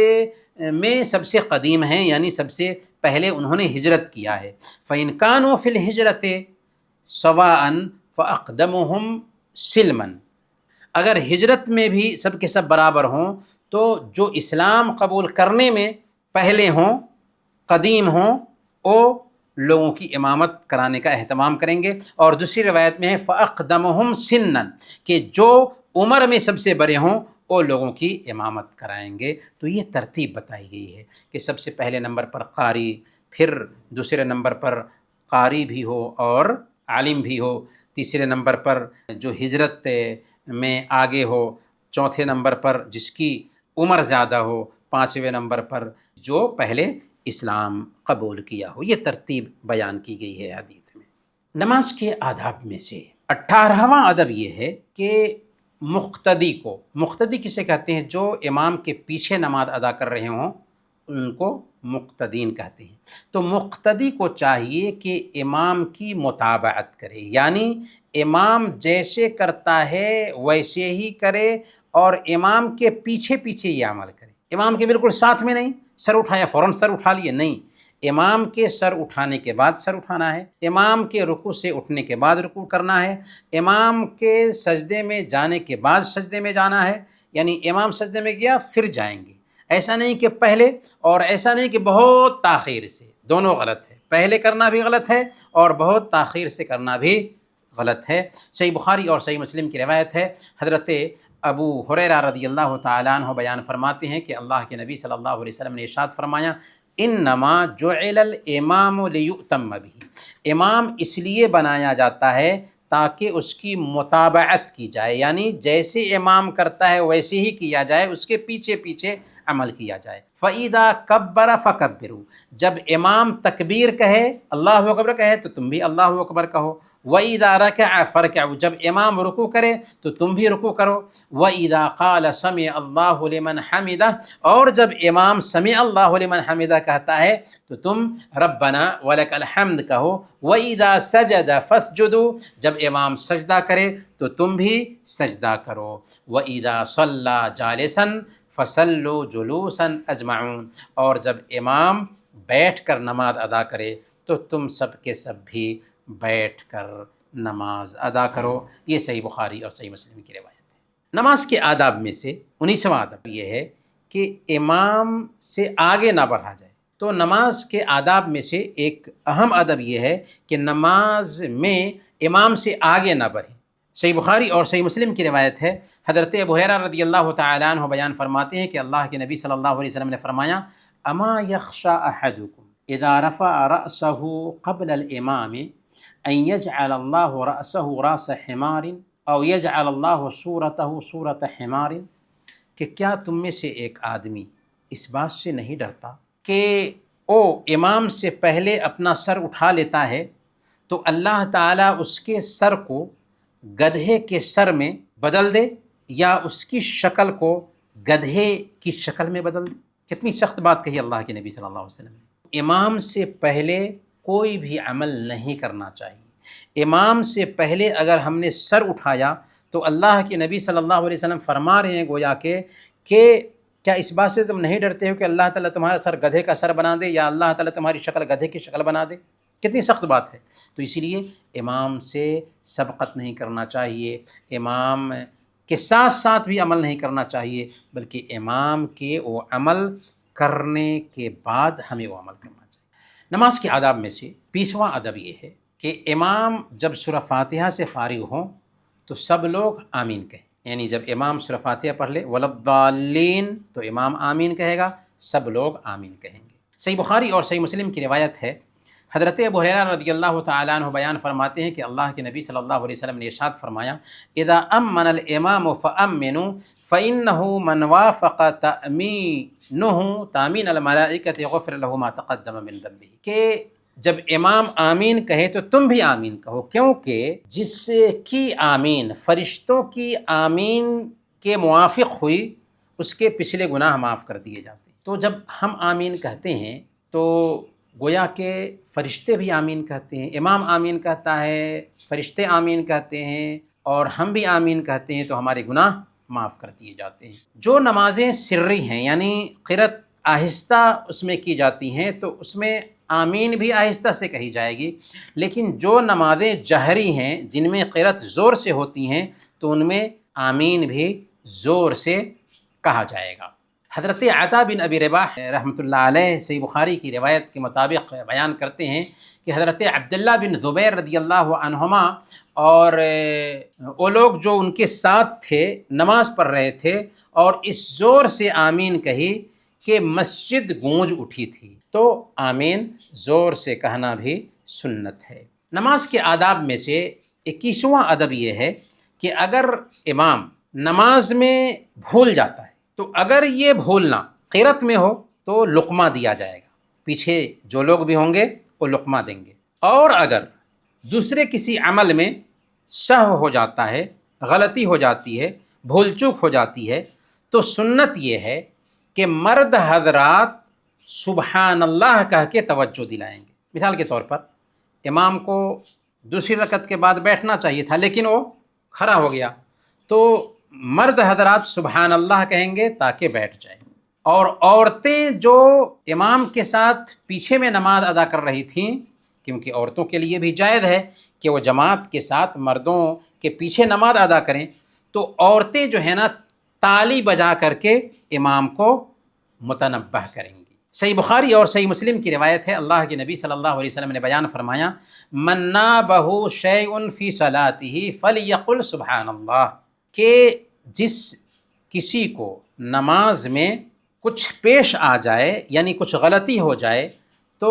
میں سب سے قدیم ہیں، یعنی سب سے پہلے انہوں نے ہجرت کیا ہے۔ فَإِنْ كَانُوا فِي الْهِجْرَةِ سَوَاءً فَأَقْدَمُهُمْ سِلْمًا، اگر ہجرت میں بھی سب کے سب برابر ہوں تو جو اسلام قبول کرنے میں پہلے ہوں، قدیم ہوں، وہ لوگوں کی امامت کرانے کا اہتمام کریں گے۔ اور دوسری روایت میں ہے فَأَقْدَمُهُمْ سِنًّا، کہ جو عمر میں سب سے بڑے ہوں وہ لوگوں کی امامت کرائیں گے۔ تو یہ ترتیب بتائی گئی ہے کہ سب سے پہلے نمبر پر قاری، پھر دوسرے نمبر پر قاری بھی ہو اور عالم بھی ہو، تیسرے نمبر پر جو ہجرت میں آگے ہو، چوتھے نمبر پر جس کی عمر زیادہ ہو، پانچویں نمبر پر جو پہلے اسلام قبول کیا ہو۔ یہ ترتیب بیان کی گئی ہے حدیث میں۔ نماز کے آداب میں سے 18واں ادب یہ ہے کہ مقتدی کسے کہتے ہیں؟ جو امام کے پیچھے نماز ادا کر رہے ہوں ان کو مقتدین کہتے ہیں۔ تو مقتدی کو چاہیے کہ امام کی متابعت کرے، یعنی امام جیسے کرتا ہے ویسے ہی کرے، اور امام کے پیچھے پیچھے یہ عمل کرے۔ امام کے بالکل ساتھ میں نہیں، سر اٹھایا فوراً سر اٹھا لیے، نہیں، امام کے سر اٹھانے کے بعد سر اٹھانا ہے، امام کے رکوع سے اٹھنے کے بعد رکوع کرنا ہے، امام کے سجدے میں جانے کے بعد سجدے میں جانا ہے، یعنی امام سجدے میں گیا پھر جائیں گے، ایسا نہیں کہ پہلے، اور ایسا نہیں کہ بہت تاخیر سے، دونوں غلط ہے، پہلے کرنا بھی غلط ہے اور بہت تاخیر سے کرنا بھی غلط ہے۔ صحیح بخاری اور صحیح مسلم کی روایت ہے، حضرت ابو ہریرہ رضی اللہ تعالیٰ عنہ بیان فرماتے ہیں کہ اللہ کے نبی صلی اللہ علیہ وسلم نے ارشاد فرمایا انما جعل الامام لیؤتم بہ، امام اس لیے بنایا جاتا ہے تاکہ اس کی متابعت کی جائے، یعنی جیسے امام کرتا ہے ویسے ہی کیا جائے، اس کے پیچھے پیچھے عمل کیا جائے۔ فَإِذَا كَبَّرَ فَكَبِّرُوا، جب امام تکبیر کہے، اللہ اکبر کہے تو تم بھی اللہ اکبر کہو۔ وَإِذَا رَكَعَ فَارْكَعُوا، جب امام رکوع کرے تو تم بھی رکوع کرو۔ وَإِذَا قَالَ سَمِعَ اللَّهُ لِمَنْ حَمِدَهُ، اور جب امام سمع اللہ لمن حمدہ کہتا ہے تو تم ربنا وَلَكَ الْحَمْدُ کہو۔ وَإِذَا سَجَدَ فَاسْجُدُوا، جب امام سجدہ کرے تو تم بھی سجدہ کرو۔ وَإِذَا صَلَّى جَالِسًا فَصَلُّوا جُلُوسًا أَجْمَعُونَ، اور جب امام بیٹھ کر نماز ادا کرے تو تم سب کے سب بھی بیٹھ کر نماز ادا کرو۔ یہ صحیح بخاری اور صحیح مسلم کی روایت ہے۔ نماز کے آداب میں سے 19واں آداب یہ ہے کہ امام سے آگے نہ بڑھا جائے۔ تو نماز کے آداب میں سے ایک اہم ادب یہ ہے کہ نماز میں امام سے آگے نہ بڑھیں۔ صحیح بخاری اور صحیح مسلم کی روایت ہے، حضرت ابو ہریرہ رضی اللہ تعالیٰ عنہ بیان فرماتے ہیں کہ اللہ کے نبی صلی اللہ علیہ وسلم نے فرمایا، اما یخشى احدکم اذا رفع رأسه قبل الامام ان یجعل اللہ رأسه راس حمار او یجعل اللہ صورته صورت حمار، کہ کیا تم میں سے ایک آدمی اس بات سے نہیں ڈرتا کہ وہ امام سے پہلے اپنا سر اٹھا لیتا ہے تو اللہ تعالیٰ اس کے سر کو گدھے کے سر میں بدل دے، یا اس کی شکل کو گدھے کی شکل میں بدل دے۔ کتنی سخت بات کہی اللہ کے نبی صلی اللہ علیہ وسلم نے۔ امام سے پہلے کوئی بھی عمل نہیں کرنا چاہیے۔ امام سے پہلے اگر ہم نے سر اٹھایا تو اللہ کے نبی صلی اللہ علیہ وسلم فرما رہے ہیں گویا کہ کیا اس بات سے تم نہیں ڈرتے ہو کہ اللہ تعالیٰ تمہارا سر گدھے کا سر بنا دے، یا اللہ تعالیٰ تمہاری شکل گدھے کی شکل بنا دے؟ کتنی سخت بات ہے۔ تو اسی لیے امام سے سبقت نہیں کرنا چاہیے، امام کے ساتھ ساتھ بھی عمل نہیں کرنا چاہیے، بلکہ امام کے وہ عمل کرنے کے بعد ہمیں وہ عمل کرنا چاہیے۔ نماز کے آداب میں سے 20واں ادب یہ ہے کہ امام جب سورہ فاتحہ سے فارغ ہوں تو سب لوگ آمین کہیں، یعنی جب امام سورہ فاتحہ پڑھ لے وَلَضَّالِّينَ تو امام آمین کہے گا، سب لوگ آمین کہیں گے۔ صحیح بخاری اور صحیح مسلم کی روایت ہے، حضرت ابو ہریرہ رضی اللہ تعالیٰ عنہ بیان فرماتے ہیں کہ اللہ کے نبی صلی اللہ علیہ وسلم نے ارشاد فرمایا، اذا امن الامام فامنوا فانه من وافق تامینه تامین الملائکۃ غفر له ما تقدم من ذنبه، کہ جب امام آمین کہے تو تم بھی آمین کہو، کیونکہ جس کی آمین فرشتوں کی آمین کے موافق ہوئی اس کے پچھلے گناہ معاف کر دیے جاتے ہیں۔ تو جب ہم آمین کہتے ہیں تو گویا کہ فرشتے بھی آمین کہتے ہیں، امام آمین کہتا ہے، فرشتے آمین کہتے ہیں، اور ہم بھی آمین کہتے ہیں، تو ہمارے گناہ معاف کر دیے جاتے ہیں۔ جو نمازیں سری ہیں یعنی قرأت آہستہ اس میں کی جاتی ہیں تو اس میں آمین بھی آہستہ سے کہی جائے گی، لیکن جو نمازیں جہری ہیں جن میں قرأت زور سے ہوتی ہیں تو ان میں آمین بھی زور سے کہا جائے گا۔ حضرت عطا بن ابی رباح رحمۃ اللہ علیہ صحیح بخاری کی روایت کے مطابق بیان کرتے ہیں کہ حضرت عبداللہ بن زبیر رضی اللہ عنہما اور وہ لوگ جو ان کے ساتھ تھے نماز پڑھ رہے تھے، اور اس زور سے آمین کہی کہ مسجد گونج اٹھی تھی۔ تو آمین زور سے کہنا بھی سنت ہے۔ نماز کے آداب میں سے 21واں ادب یہ ہے کہ اگر امام نماز میں بھول جاتا ہے تو اگر یہ بھولنا قرأت میں ہو تو لقمہ دیا جائے گا، پیچھے جو لوگ بھی ہوں گے وہ لقمہ دیں گے، اور اگر دوسرے کسی عمل میں سہو ہو جاتا ہے، غلطی ہو جاتی ہے، بھول چوک ہو جاتی ہے، تو سنت یہ ہے کہ مرد حضرات سبحان اللہ کہہ کے توجہ دلائیں گے۔ مثال کے طور پر امام کو دوسری رکعت کے بعد بیٹھنا چاہیے تھا لیکن وہ کھڑا ہو گیا، تو مرد حضرات سبحان اللہ کہیں گے تاکہ بیٹھ جائیں، اور عورتیں جو امام کے ساتھ پیچھے میں نماز ادا کر رہی تھیں، کیونکہ عورتوں کے لیے بھی جائز ہے کہ وہ جماعت کے ساتھ مردوں کے پیچھے نماز ادا کریں، تو عورتیں جو ہے نا تالی بجا کر کے امام کو متنبہ کریں گی۔ صحیح بخاری اور صحیح مسلم کی روایت ہے، اللہ کے نبی صلی اللہ علیہ وسلم نے بیان فرمایا، من نابہ شیء فی صلاتہ فلیقل سبحان اللہ، کہ جس کسی کو نماز میں کچھ پیش آ جائے یعنی کچھ غلطی ہو جائے تو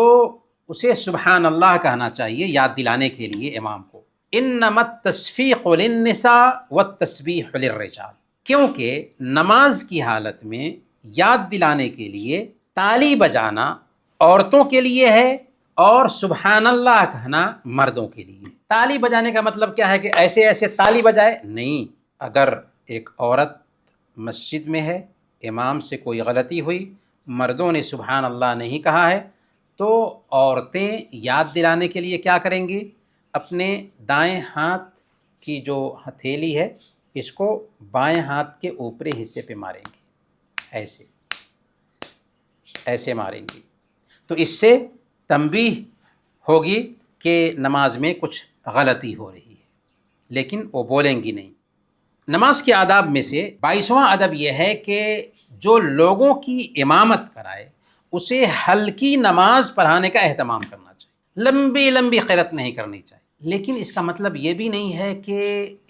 اسے سبحان اللہ کہنا چاہیے یاد دلانے کے لیے امام کو۔ انما التصفیق للنساء والتسبیح للرجال، کیونکہ نماز کی حالت میں یاد دلانے کے لیے تالی بجانا عورتوں کے لیے ہے اور سبحان اللہ کہنا مردوں کے لیے۔ تالی بجانے کا مطلب کیا ہے کہ ایسے ایسے تالی بجائے؟ نہیں، اگر ایک عورت مسجد میں ہے، امام سے کوئی غلطی ہوئی، مردوں نے سبحان اللہ نہیں کہا ہے، تو عورتیں یاد دلانے کے لیے کیا کریں گی؟ اپنے دائیں ہاتھ کی جو ہتھیلی ہے اس کو بائیں ہاتھ کے اوپری حصے پہ ماریں گی، ایسے ماریں گی، تو اس سے تنبیہ ہوگی کہ نماز میں کچھ غلطی ہو رہی ہے، لیکن وہ بولیں گی نہیں۔ نماز کے آداب میں سے 22واں ادب یہ ہے کہ جو لوگوں کی امامت کرائے اسے ہلکی نماز پڑھانے کا اہتمام کرنا چاہیے، لمبی لمبی قرأت نہیں کرنی چاہیے۔ لیکن اس کا مطلب یہ بھی نہیں ہے کہ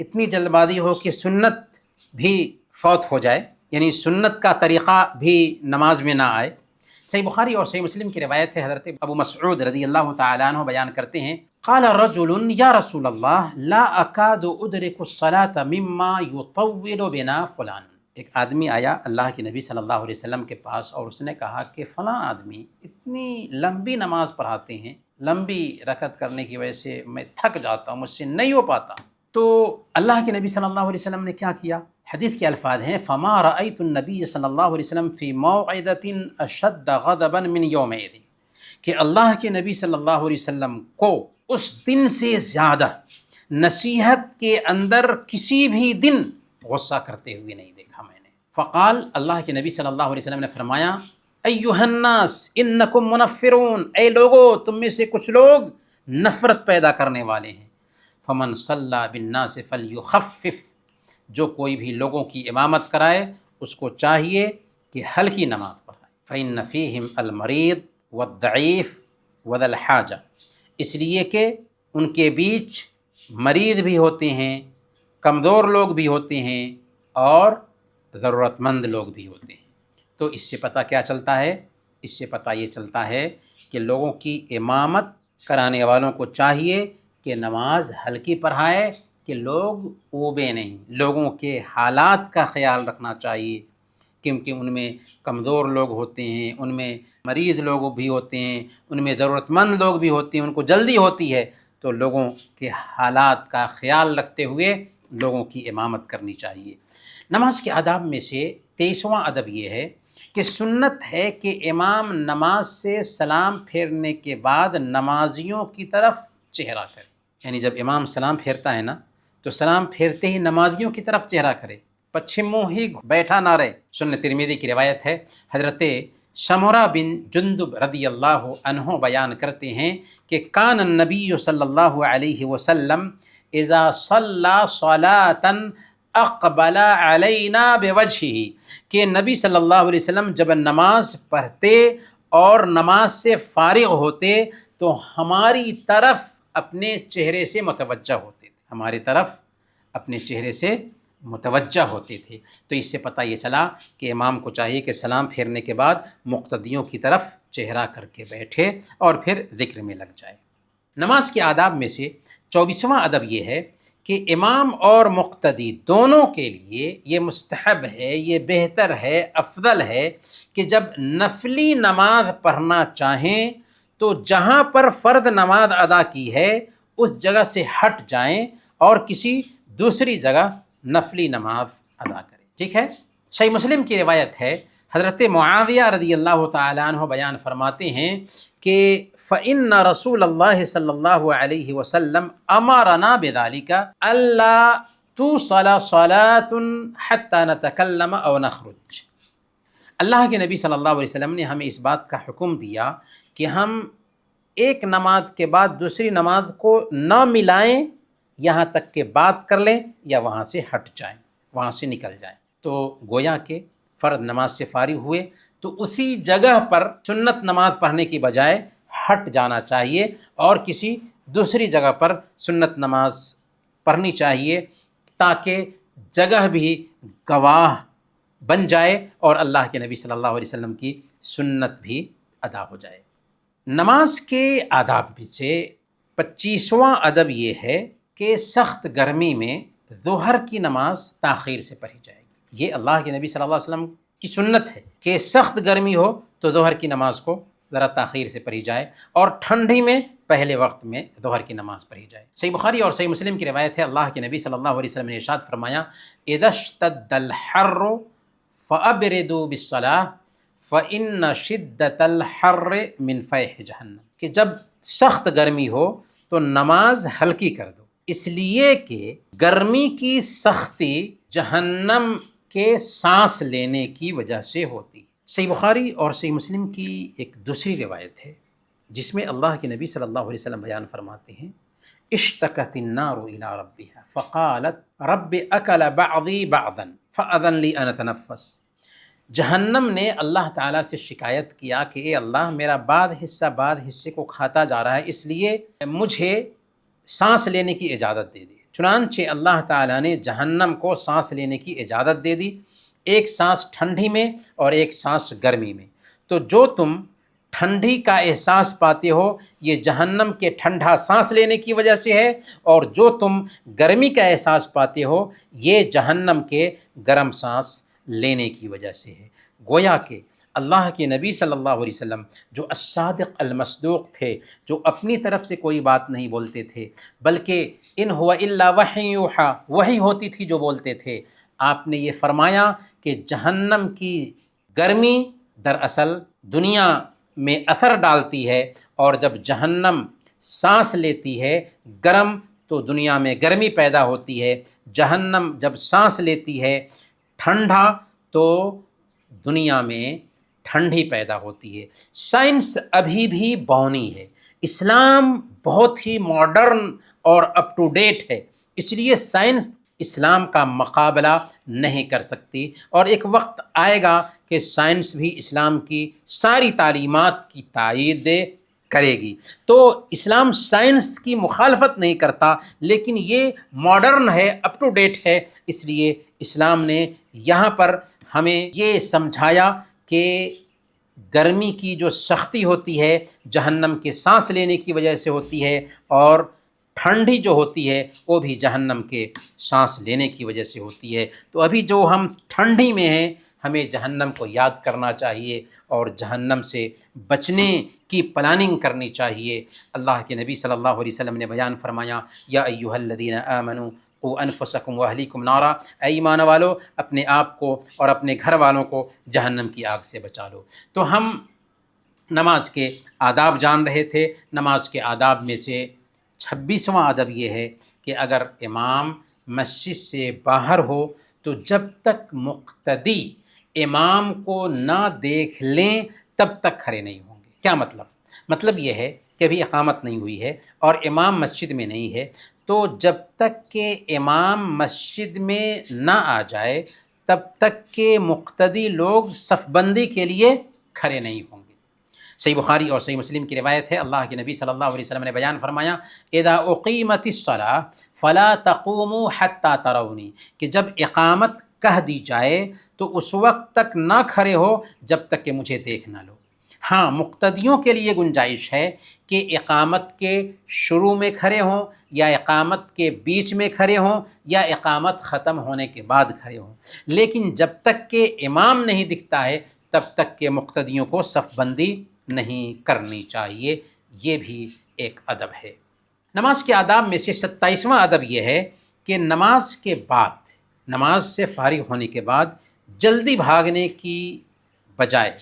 اتنی جلد بازی ہو کہ سنت بھی فوت ہو جائے، یعنی سنت کا طریقہ بھی نماز میں نہ آئے۔ صحیح بخاری اور صحیح مسلم کی روایت ہے، حضرت ابو مسعود رضی اللہ تعالیٰ عنہ بیان کرتے ہیں، قال رجل یا رسول اللہ لا اکاد ادرک الصلاة مما یطول بنا فلان۔ ایک آدمی آیا اللہ کے نبی صلی اللہ علیہ وسلم کے پاس اور اس نے کہا کہ فلاں آدمی اتنی لمبی نماز پڑھاتے ہیں، لمبی رکعت کرنے کی وجہ سے میں تھک جاتا ہوں، مجھ سے نہیں ہو پاتا۔ تو اللہ کے نبی صلی اللہ علیہ وسلم نے کیا کیا؟ حدیث کے الفاظ ہیں فما رأیت النبی صلی اللہ علیہ وسلم فی موعظۃ اشد غضبا من یومئذ، کہ اللہ کے نبی صلی اللہ علیہ وسلم کو اس دن سے زیادہ نصیحت کے اندر کسی بھی دن غصہ کرتے ہوئے نہیں دیکھا میں نے۔ فقال، اللہ کے نبی صلی اللہ علیہ وسلم نے فرمایا، ایھا الناس انکم منفرون، اے لوگو تم میں سے کچھ لوگ نفرت پیدا کرنے والے ہیں۔ فمن صلی بالناس فلیخفف، جو کوئی بھی لوگوں کی امامت کرائے اس کو چاہیے کہ ہلکی نماز پڑھائے۔ فإن فیہم المریض والضعیف وذا الحاجہ، اس لیے کہ ان کے بیچ مریض بھی ہوتے ہیں، کمزور لوگ بھی ہوتے ہیں اور ضرورت مند لوگ بھی ہوتے ہیں۔ تو اس سے پتہ کیا چلتا ہے؟ اس سے پتہ یہ چلتا ہے کہ لوگوں کی امامت کرانے والوں کو چاہیے کہ نماز ہلکی پڑھائے، کہ لوگ اوبے نہیں، لوگوں کے حالات کا خیال رکھنا چاہیے، کیونکہ ان میں کمزور لوگ ہوتے ہیں، ان میں مریض لوگ بھی ہوتے ہیں، ان میں ضرورت مند لوگ بھی ہوتے ہیں، ان کو جلدی ہوتی ہے، تو لوگوں کے حالات کا خیال رکھتے ہوئے لوگوں کی امامت کرنی چاہیے۔ نماز کے آداب میں سے 23واں ادب یہ ہے کہ سنت ہے کہ امام نماز سے سلام پھیرنے کے بعد نمازیوں کی طرف چہرہ کرے، یعنی جب امام سلام پھیرتا ہے نا تو سلام پھیرتے ہی نمازیوں کی طرف چہرہ کرے، پچھم منہ ہی بیٹھا نہ رہے۔ سنن ترمذی کی روایت ہے، حضرت سمرہ بن جندب رضی اللہ عنہ بیان کرتے ہیں کہ کان النبی صلی اللہ علیہ وسلم اذا صلی صلاۃ اقبل علینا بوجہہ، کہ نبی صلی اللہ علیہ وسلم جب نماز پڑھتے اور نماز سے فارغ ہوتے تو ہماری طرف اپنے چہرے سے متوجہ ہوتے تھے، ہماری طرف اپنے چہرے سے متوجہ ہوتے تھے۔ تو اس سے پتہ یہ چلا کہ امام کو چاہیے کہ سلام پھیرنے کے بعد مقتدیوں کی طرف چہرہ کر کے بیٹھے اور پھر ذکر میں لگ جائے۔ نماز کے آداب میں سے 24واں ادب یہ ہے کہ امام اور مقتدی دونوں کے لیے یہ مستحب ہے، یہ بہتر ہے، افضل ہے کہ جب نفلی نماز پڑھنا چاہیں تو جہاں پر فرض نماز ادا کی ہے اس جگہ سے ہٹ جائیں اور کسی دوسری جگہ نفلی نماز ادا کریں، ٹھیک ہے؟ صحیح مسلم کی روایت ہے، حضرت معاویہ رضی اللہ تعالیٰ عنہ بیان فرماتے ہیں کہ فإن رسول اللہ صلی اللہ علیہ وسلم امرنا بذلك الا توصل صلاة حتى نتكلم او نخرج۔ اللہ کے نبی صلی اللہ علیہ وسلم نے ہمیں اس بات کا حکم دیا کہ ہم ایک نماز کے بعد دوسری نماز کو نہ ملائیں یہاں تک کہ بات کر لیں یا وہاں سے ہٹ جائیں، وہاں سے نکل جائیں۔ تو گویا کہ فرض نماز سے فارغ ہوئے تو اسی جگہ پر سنت نماز پڑھنے کی بجائے ہٹ جانا چاہیے اور کسی دوسری جگہ پر سنت نماز پڑھنی چاہیے، تاکہ جگہ بھی گواہ بن جائے اور اللہ کے نبی صلی اللہ علیہ وسلم کی سنت بھی ادا ہو جائے۔ نماز کے آداب میں سے 25واں ادب یہ ہے کہ سخت گرمی میں ظہر کی نماز تاخیر سے پڑھی جائے گی۔ یہ اللہ کے نبی صلی اللہ علیہ وسلم کی سنت ہے کہ سخت گرمی ہو تو ظہر کی نماز کو ذرا تاخیر سے پڑھی جائے اور ٹھنڈی میں پہلے وقت میں ظہر کی نماز پڑھی جائے۔ صحیح بخاری اور صحیح مسلم کی روایت ہے، اللہ کے نبی صلی اللہ علیہ وسلم نے ارشاد فرمایا، اذا اشتد الحر فابردوا بالصلاۃ فإن شدۃ الحر من فیح جہنم، کہ جب سخت گرمی ہو تو نماز ہلکی کر دو، اس لیے کہ گرمی کی سختی جہنم کے سانس لینے کی وجہ سے ہوتی ہے۔ صحیح بخاری اور صحیح مسلم کی ایک دوسری روایت ہے جس میں اللہ کے نبی صلی اللہ علیہ وسلم بیان فرماتے ہیں اشتکت النار الی ربها فقالت رب اکل بعضی بعضا فاذن لی ان اتنفس۔ جہنم نے اللہ تعالیٰ سے شکایت کیا کہ اے اللہ، میرا بعض حصے کو کھاتا جا رہا ہے، اس لیے مجھے سانس لینے کی اجازت دے دی۔ چنانچہ اللہ تعالیٰ نے جہنم کو سانس لینے کی اجازت دے دی، ایک سانس ٹھنڈی میں اور ایک سانس گرمی میں۔ تو جو تم ٹھنڈی کا احساس پاتے ہو یہ جہنم کے ٹھنڈا سانس لینے کی وجہ سے ہے، اور جو تم گرمی کا احساس پاتے ہو یہ جہنم کے گرم سانس لینے کی وجہ سے ہے۔ گویا کہ اللہ کے نبی صلی اللہ علیہ وسلم جو الصادق المصدوق تھے، جو اپنی طرف سے کوئی بات نہیں بولتے تھے بلکہ ان هو الا وحی یوحی، وحی ہوتی تھی جو بولتے تھے، آپ نے یہ فرمایا کہ جہنم کی گرمی دراصل دنیا میں اثر ڈالتی ہے، اور جب جہنم سانس لیتی ہے گرم تو دنیا میں گرمی پیدا ہوتی ہے، جہنم جب سانس لیتی ہے ٹھنڈا تو دنیا میں ٹھنڈی پیدا ہوتی ہے۔ سائنس ابھی بھی بونی ہے، اسلام بہت ہی ماڈرن اور اپ ٹو ڈیٹ ہے، اس لیے سائنس اسلام کا مقابلہ نہیں کر سکتی، اور ایک وقت آئے گا کہ سائنس بھی اسلام کی ساری تعلیمات کی تائید کرے گی۔ تو اسلام سائنس کی مخالفت نہیں کرتا، لیکن یہ ماڈرن ہے، اپ ٹو ڈیٹ ہے، اس لیے اسلام نے یہاں پر ہمیں یہ سمجھایا کہ گرمی کی جو سختی ہوتی ہے جہنم کے سانس لینے کی وجہ سے ہوتی ہے، اور ٹھنڈی جو ہوتی ہے وہ بھی جہنم کے سانس لینے کی وجہ سے ہوتی ہے۔ تو ابھی جو ہم ٹھنڈی میں ہیں ہمیں جہنم کو یاد کرنا چاہیے اور جہنم سے بچنے کی پلاننگ کرنی چاہیے۔ اللہ کے نبی صلی اللہ علیہ وسلم نے بیان فرمایا یا ایھا الذین آمنوا قوا انفسکم واہلیکم نارا، اے ایمان والو اپنے آپ کو اور اپنے گھر والوں کو جہنم کی آگ سے بچا لو۔ تو ہم نماز کے آداب جان رہے تھے، نماز کے آداب میں سے 26واں ادب یہ ہے کہ اگر امام مسجد سے باہر ہو تو جب تک مقتدی امام کو نہ دیکھ لیں تب تک کھڑے نہیں ہوں گے۔ کیا مطلب؟ مطلب یہ ہے کہ ابھی اقامت نہیں ہوئی ہے اور امام مسجد میں نہیں ہے، تو جب تک کہ امام مسجد میں نہ آ جائے تب تک کہ مقتدی لوگ صف بندی کے لیے کھڑے نہیں ہوں گے۔ صحیح بخاری اور صحیح مسلم کی روایت ہے، اللہ کے نبی صلی اللہ علیہ وسلم نے بیان فرمایا اذا اقیمت الصلاۃ فلا تقوموا حتی ترونی، کہ جب اقامت کہہ دی جائے تو اس وقت تک نہ کھڑے ہو جب تک کہ مجھے دیکھ نہ لو۔ ہاں، مقتدیوں کے لیے گنجائش ہے کہ اقامت کے شروع میں کھڑے ہوں یا اقامت کے بیچ میں کھڑے ہوں یا اقامت ختم ہونے کے بعد کھڑے ہوں، لیکن جب تک کہ امام نہیں دکھتا ہے تب تک کہ مقتدیوں کو صف بندی نہیں کرنی چاہیے۔ یہ بھی ایک ادب ہے۔ نماز کے آداب میں سے 27واں ادب یہ ہے کہ نماز کے بعد، نماز سے فارغ ہونے کے بعد جلدی بھاگنے کی بجائے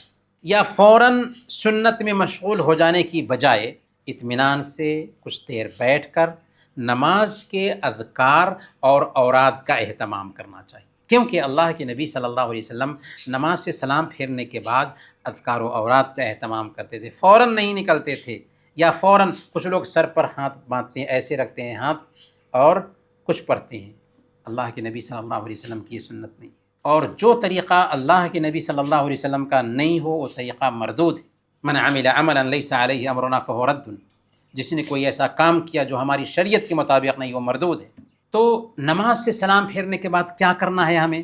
یا فوراً سنت میں مشغول ہو جانے کی بجائے اطمینان سے کچھ دیر بیٹھ کر نماز کے اذکار اور اوراد کا اہتمام کرنا چاہیے، کیونکہ اللہ کے نبی صلی اللہ علیہ وسلم نماز سے سلام پھیرنے کے بعد اذکار و اوراد کا اہتمام کرتے تھے، فوراً نہیں نکلتے تھے، یا فوراً کچھ لوگ سر پر ہاتھ باندھتے ہیں، ایسے رکھتے ہیں ہاتھ اور کچھ پڑھتے ہیں۔ اللہ کے نبی صلی اللہ علیہ وسلم کی یہ سنت نہیں، اور جو طریقہ اللہ کے نبی صلی اللہ علیہ وسلم کا نہیں ہو وہ طریقہ مردود ہے۔ من عمل عملا لیس علیہ امرنا فہو رد، جس نے کوئی ایسا کام کیا جو ہماری شریعت کے مطابق نہیں وہ مردود ہے۔ تو نماز سے سلام پھیرنے کے بعد کیا کرنا ہے ہمیں؟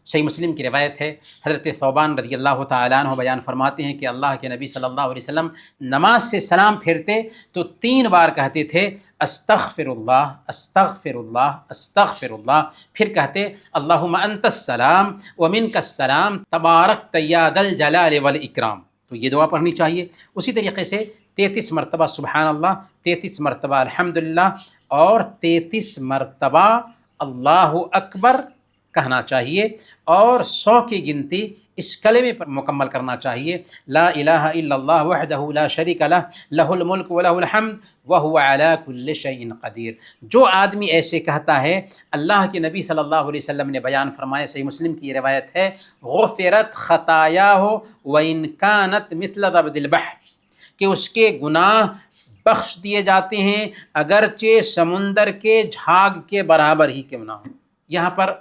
صحیح مسلم کی روایت ہے، حضرت ثوبان رضی اللہ تعالیٰ عنہ بیان فرماتے ہیں کہ اللہ کے نبی صلی اللہ علیہ وسلم نماز سے سلام پھیرتے تو 3 بار کہتے تھے استغفر اللہ استغفر اللہ استغفر اللہ، پھر کہتے اللہم انت السلام ومنک السلام تبارکت یا ذا الجلال والاکرام۔ تو یہ دعا پڑھنی چاہیے۔ اسی طریقے سے 33 مرتبہ سبحان اللہ، 33 مرتبہ الحمدللہ اور 33 مرتبہ اللہ اکبر کہنا چاہیے، اور 100 کی گنتی اس کلمے پر مکمل کرنا چاہیے، لا الہ الا اللہ وحدہ لا شریک لہ لہ الملک ولہ الحمد وہو علی کل شیء قدیر۔ جو آدمی ایسے کہتا ہے، اللہ کے نبی صلی اللہ علیہ وسلم نے بیان فرمایا، صحیح مسلم کی یہ روایت ہے، غفرت خطایاہ وان کانت مثل زبد البحر، کہ اس کے گناہ بخش دیے جاتے ہیں اگرچہ سمندر کے جھاگ کے برابر ہی کیوں نہ ہو۔ یہاں پر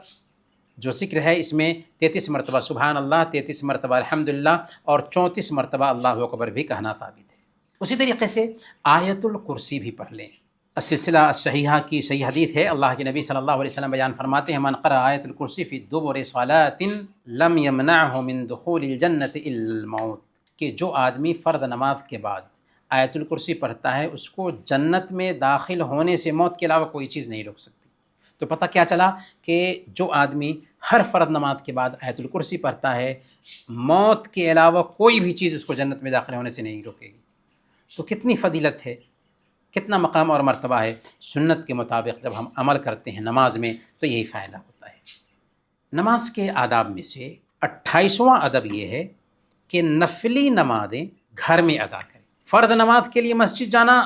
جو ذکر ہے اس میں 33 مرتبہ سبحان اللہ، 33 مرتبہ الحمدللہ اور 34 مرتبہ اللہ اکبر بھی کہنا ثابت ہے۔ اسی طریقے سے آیت الکرسی بھی پڑھ لیں۔ السلسلہ الصحیحہ کی صحیح حدیث ہے، اللہ کے نبی صلی اللہ علیہ وسلم بیان فرماتے ہیں من قرأ آیت الکرسی فی دبر صلاۃ لم یمنعہ من دخول الجنۃ الا الموت، کہ جو آدمی فرض نماز کے بعد آیت الکرسی پڑھتا ہے اس کو جنت میں داخل ہونے سے موت کے علاوہ کوئی چیز نہیں روک سکتی۔ تو پتہ کیا چلا کہ جو آدمی ہر فرض نماز کے بعد آیت الکرسی پڑھتا ہے موت کے علاوہ کوئی بھی چیز اس کو جنت میں داخل ہونے سے نہیں روکے گی۔ تو کتنی فضیلت ہے، کتنا مقام اور مرتبہ ہے۔ سنت کے مطابق جب ہم عمل کرتے ہیں نماز میں تو یہی فائدہ ہوتا ہے۔ نماز کے آداب میں سے 28واں ادب یہ ہے کہ نفلی نمازیں گھر میں ادا کریں۔ فرض نماز کے لیے مسجد جانا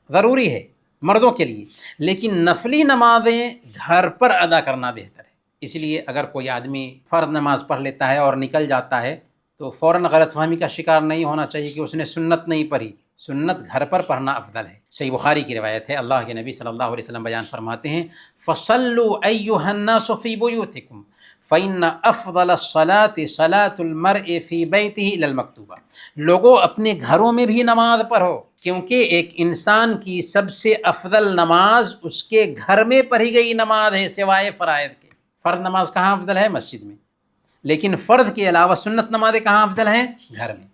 ضروری ہے مردوں کے لیے، لیکن نفلی نمازیں گھر پر ادا کرنا بہتر ہے۔ اس لیے اگر کوئی آدمی فرض نماز پڑھ لیتا ہے اور نکل جاتا ہے تو فوراً غلط فہمی کا شکار نہیں ہونا چاہیے کہ اس نے سنت نہیں پڑھی۔ سنت گھر پر پڑھنا افضل ہے۔ صحیح بخاری کی روایت ہے، اللہ کے نبی صلی اللہ علیہ وسلم بیان فرماتے ہیں فَصَلُّوا أَيُّهَا النَّاسُ فِي بُيُوتِكُمْ فَإِنَّ أَفْضَلَ الصَّلَاةِ صَلَاةُ الْمَرْءِ فِي بَيْتِهِ إِلَى الْمَكْتُوبَةِ، لوگوں اپنے گھروں میں بھی نماز پڑھو، کیونکہ ایک انسان کی سب سے افضل نماز اس کے گھر میں پڑھی گئی نماز ہے سوائے فرائض کے۔ فرض نماز کہاں افضل ہے؟ مسجد میں، لیکن فرض کے علاوہ سنت نمازیں کہاں افضل ہیں؟ گھر میں۔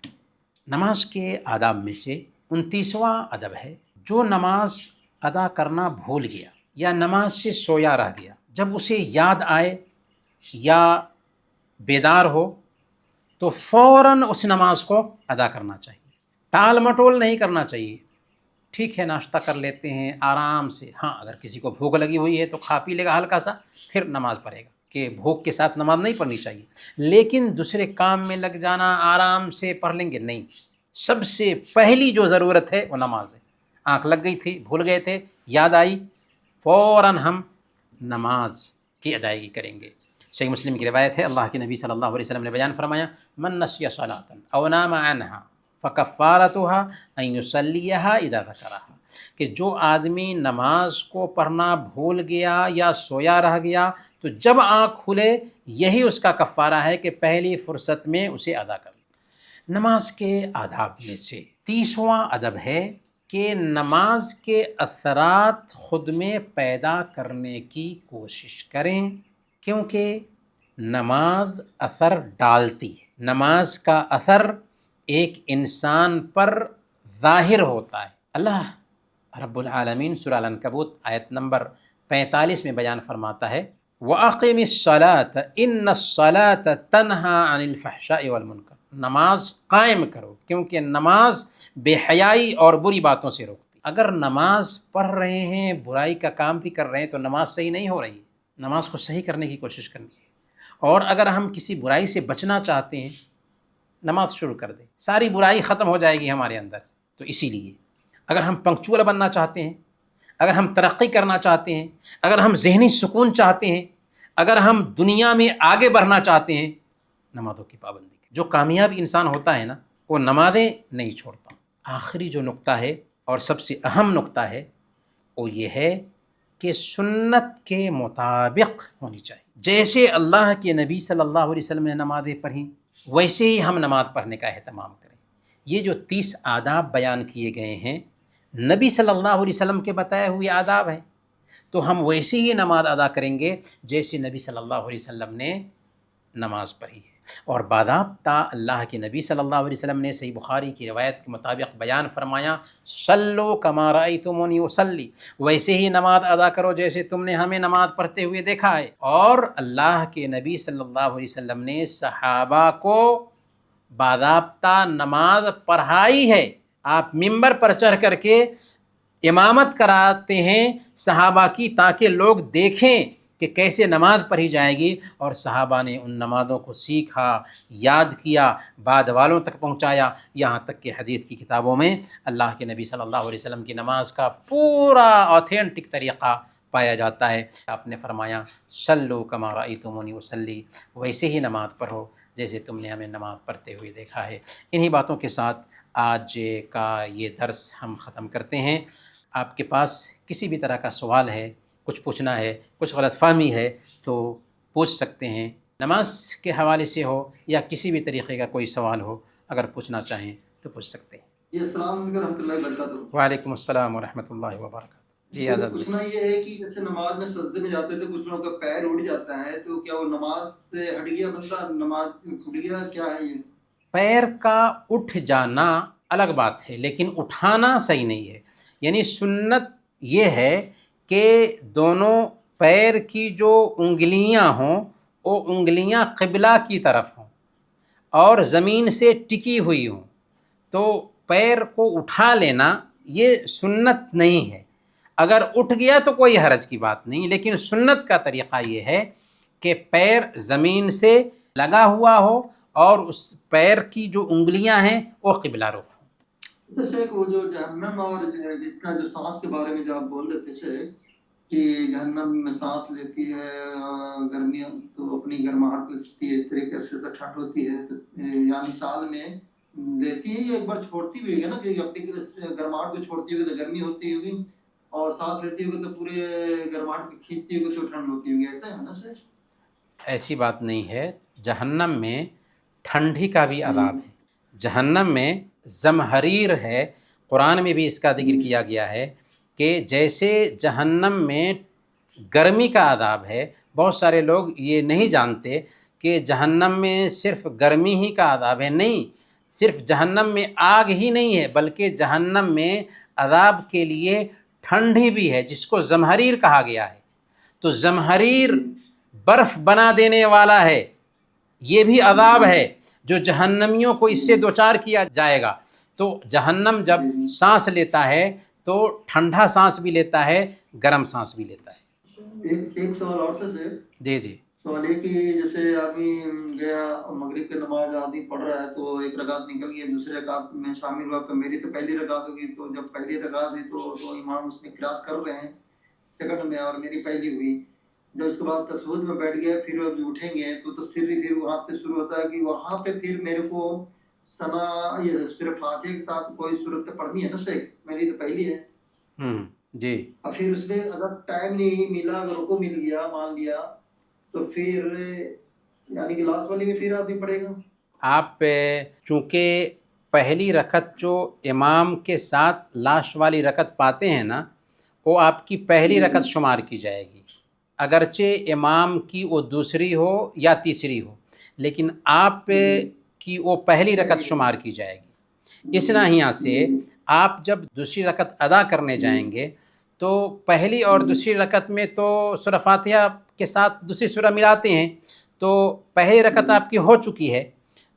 نماز کے آداب میں سے 29واں ادب ہے جو نماز ادا کرنا بھول گیا یا نماز سے سویا رہ گیا، جب اسے یاد آئے یا بیدار ہو تو فوراً اس نماز کو ادا کرنا چاہیے، ٹال مٹول نہیں کرنا چاہیے۔ ٹھیک ہے ناشتہ کر لیتے ہیں آرام سے، ہاں اگر کسی کو بھوک لگی ہوئی ہے تو کھا پی لے گا ہلکا سا پھر نماز پڑھے گا، کہ بھوک کے ساتھ نماز نہیں پڑھنی چاہیے، لیکن دوسرے کام میں لگ جانا آرام سے پڑھ لیں گے نہیں۔ سب سے پہلی جو ضرورت ہے وہ نماز ہے۔ آنکھ لگ گئی تھی، بھول گئے تھے، یاد آئی، فوراً ہم نماز کی ادائیگی کریں گے۔ صحیح مسلم کی روایت ہے، اللہ کے نبی صلی اللہ علیہ وسلم نے بیان فرمایا من نسی صلاۃ او نام عنہا فکفارتها ان یصلیھا اذا ذکرھا، کہ جو آدمی نماز کو پڑھنا بھول گیا یا سویا رہ گیا تو جب آنکھ کھلے یہی اس کا کفارہ ہے کہ پہلی فرصت میں اسے ادا کر لے۔ نماز کے آداب میں سے 30واں ادب ہے کہ نماز کے اثرات خود میں پیدا کرنے کی کوشش کریں، کیونکہ نماز اثر ڈالتی ہے۔ نماز کا اثر ایک انسان پر ظاہر ہوتا ہے۔ اللہ رب العالمین سورہ العنکبوت آیت نمبر 45 میں بیان فرماتا ہے وَأَقِمِ الصَّلَاةَ إِنَّ الصَّلَاةَ تَنْهَا عَنِ الْفَحْشَاءِ وَالْمُنْكَرِ، نماز قائم کرو کیونکہ نماز بے حیائی اور بری باتوں سے روکتی۔ اگر نماز پڑھ رہے ہیں برائی کا کام بھی کر رہے ہیں تو نماز صحیح نہیں ہو رہی ہے، نماز کو صحیح کرنے کی کوشش کرنی ہے۔ اور اگر ہم کسی برائی سے بچنا چاہتے ہیں نماز شروع کر دیں، ساری برائی ختم ہو جائے گی ہمارے اندر سے۔ تو اسی لیے اگر ہم پنکچول بننا چاہتے ہیں، اگر ہم ترقی کرنا چاہتے ہیں، اگر ہم ذہنی سکون چاہتے ہیں، اگر ہم دنیا میں آگے بڑھنا چاہتے ہیں، نمازوں کی پابندی کریں۔ جو کامیاب انسان ہوتا ہے نا وہ نمازیں نہیں چھوڑتا۔ آخری جو نقطہ ہے اور سب سے اہم نقطہ ہے وہ یہ ہے کہ سنت کے مطابق ہونی چاہیے۔ جیسے اللہ کے نبی صلی اللہ علیہ وسلم نے نمازیں پڑھیں ویسے ہی ہم نماز پڑھنے کا اہتمام کریں۔ یہ جو 30 آداب بیان کیے گئے ہیں نبی صلی اللہ علیہ وسلم کے بتائے ہوئے آداب ہیں، تو ہم ویسے ہی نماز ادا کریں گے جیسے نبی صلی اللہ علیہ وسلم نے نماز پڑھی ہے۔ اور باضابطہ اللہ کے نبی صلی اللہ علیہ وسلم نے صحیح بخاری کی روایت کے مطابق بیان فرمایا صلو کما رأیتمونی اصلی، ویسے ہی نماز ادا کرو جیسے تم نے ہمیں نماز پڑھتے ہوئے دیکھا ہے۔ اور اللہ کے نبی صلی اللہ علیہ وسلم نے صحابہ کو باضابطہ نماز پڑھائی ہے۔ آپ ممبر پر چڑھ کر کے امامت کراتے ہیں صحابہ کی تاکہ لوگ دیکھیں کہ کیسے نماز پڑھی جائے گی، اور صحابہ نے ان نمازوں کو سیکھا، یاد کیا، بعد والوں تک پہنچایا، یہاں تک کہ حدیث کی کتابوں میں اللہ کے نبی صلی اللہ علیہ وسلم کی نماز کا پورا آتھینٹک طریقہ پایا جاتا ہے۔ آپ نے فرمایا صلو کما رأیتمونی اصلی، ویسے ہی نماز پڑھو جیسے تم نے ہمیں نماز پڑھتے ہوئے دیکھا ہے۔ انہی باتوں کے ساتھ آج کا یہ درس ہم ختم کرتے ہیں۔ آپ کے پاس کسی بھی طرح کا سوال ہے، کچھ پوچھنا ہے، کچھ غلط فہمی ہے تو پوچھ سکتے ہیں، نماز کے حوالے سے ہو یا کسی بھی طریقے کا کوئی سوال ہو، اگر پوچھنا چاہیں تو پوچھ سکتے ہیں۔ جی السلام علیکم ورحمۃ اللہ وبرکاتہ۔ وعلیکم السلام ورحمۃ اللہ وبرکاتہ۔ جی سر آزاد بھائی، پوچھنا یہ ہے کہ جیسے نماز میں سجدے میں جاتے تھے کچھ لوگوں کا پیر اڑ جاتا ہے، تو کیا وہ نماز سے ہٹ گیا بندہ، نماز چھوٹ گیا، کیا ہے یہ؟ پیر کا اٹھ جانا الگ بات ہے، لیکن اٹھانا صحیح نہیں ہے۔ یعنی سنت یہ ہے کہ دونوں پیر کی جو انگلیاں ہوں وہ انگلیاں قبلہ کی طرف ہوں اور زمین سے ٹکی ہوئی ہوں، تو پیر کو اٹھا لینا یہ سنت نہیں ہے۔ اگر اٹھ گیا تو کوئی حرج کی بات نہیں، لیکن سنت کا طریقہ یہ ہے کہ پیر زمین سے لگا ہوا ہو اور اس پیر کی جو انگلیاں ہیں وہ قبلہ رخ ہوں۔ تو شیخ وہ جو جہنم اور جتنا جو سانس کے بارے میں جو آپ بول رہے تھے شیخ، کہ جہنم میں سانس لیتی ہے گرمی تو اپنی گرماہٹ کو کھینچتی ہے، اس طریقے سے تو ٹھنڈ ہوتی ہے، تو یعنی سال میں لیتی ہے یا ایک بار چھوڑتی بھی ہوگی نا، کہ اپنی گرماہٹ کو چھوڑتی ہوگی تو گرمی ہوتی ہوگی، اور سانس لیتی ہوگی تو پورے گرماہٹ کو کھینچتی ہوگی تو ٹھنڈ ہوتی ہوگی، ایسا ہے نا سر؟ ایسی بات نہیں ہے، جہنم میں ٹھنڈی کا بھی عذاب ہے۔ جہنم میں زمہریر ہے، قرآن میں بھی اس کا ذکر کیا گیا ہے کہ جیسے جہنم میں گرمی کا عذاب ہے، بہت سارے لوگ یہ نہیں جانتے کہ جہنم میں صرف گرمی ہی کا عذاب ہے۔ نہیں، صرف جہنم میں آگ ہی نہیں ہے، بلکہ جہنم میں عذاب کے لیے ٹھنڈی بھی ہے، جس کو زمہریر کہا گیا ہے۔ تو زمہریر برف بنا دینے والا ہے، یہ بھی عذاب ہے جو جہنمیوں کو اس سے دوچار کیا جائے گا۔ تو جہنم جب سانس لیتا ہے تو ٹھنڈا سانس بھی لیتا ہے، گرم سانس بھی لیتا ہے۔ ایک سوال اور تھا سر۔ جی جی۔ سوال یہ کہ جیسے آدمی گیا مغرب کی نماز آدمی پڑھ رہا ہے تو ایک رکعت نکل گئی، دوسرے رکعت میں شامل ہوا، تو میری تو پہلی رکعت ہوگی، تو جب پہلی رکعت ہوئی تو امام اس میں قرات کر رہے ہیں سیکنڈ میں، اور میری پہلی ہوئی، جب اس کے بعد تشہد میں بیٹھ گیا، پھر اب اٹھیں گے تو تسری پھر وہاں سے شروع ہوتا ہے کہ وہاں پہ پھر میرے کو ثنا یہ صرف فاتحہ کے ساتھ کوئی صورت پڑھنی ہے نا شیخ، میری تو پہلی ہے۔ جی۔ اور پھر اس میں اگر ٹائم نہیں ملا، اگر رکو مل گیا مان لیا، تو پھر یعنی کہ لاسٹ والی میں پھر آدمی پڑھے گا۔ آپ چونکہ پہلی رکعت جو امام کے ساتھ لاسٹ والی رکعت پاتے ہیں نا، وہ آپ کی پہلی رکعت شمار کی جائے گی، اگرچہ امام کی وہ دوسری ہو یا تیسری ہو، لیکن آپ کی وہ پہلی رکعت شمار کی جائے گی۔ اس ناحیہ سے آپ جب دوسری رکعت ادا کرنے جائیں گے تو پہلی اور دوسری رکعت میں تو سورہ فاتحہ کے ساتھ دوسری سورہ ملاتے ہیں، تو پہلی رکعت آپ کی ہو چکی ہے،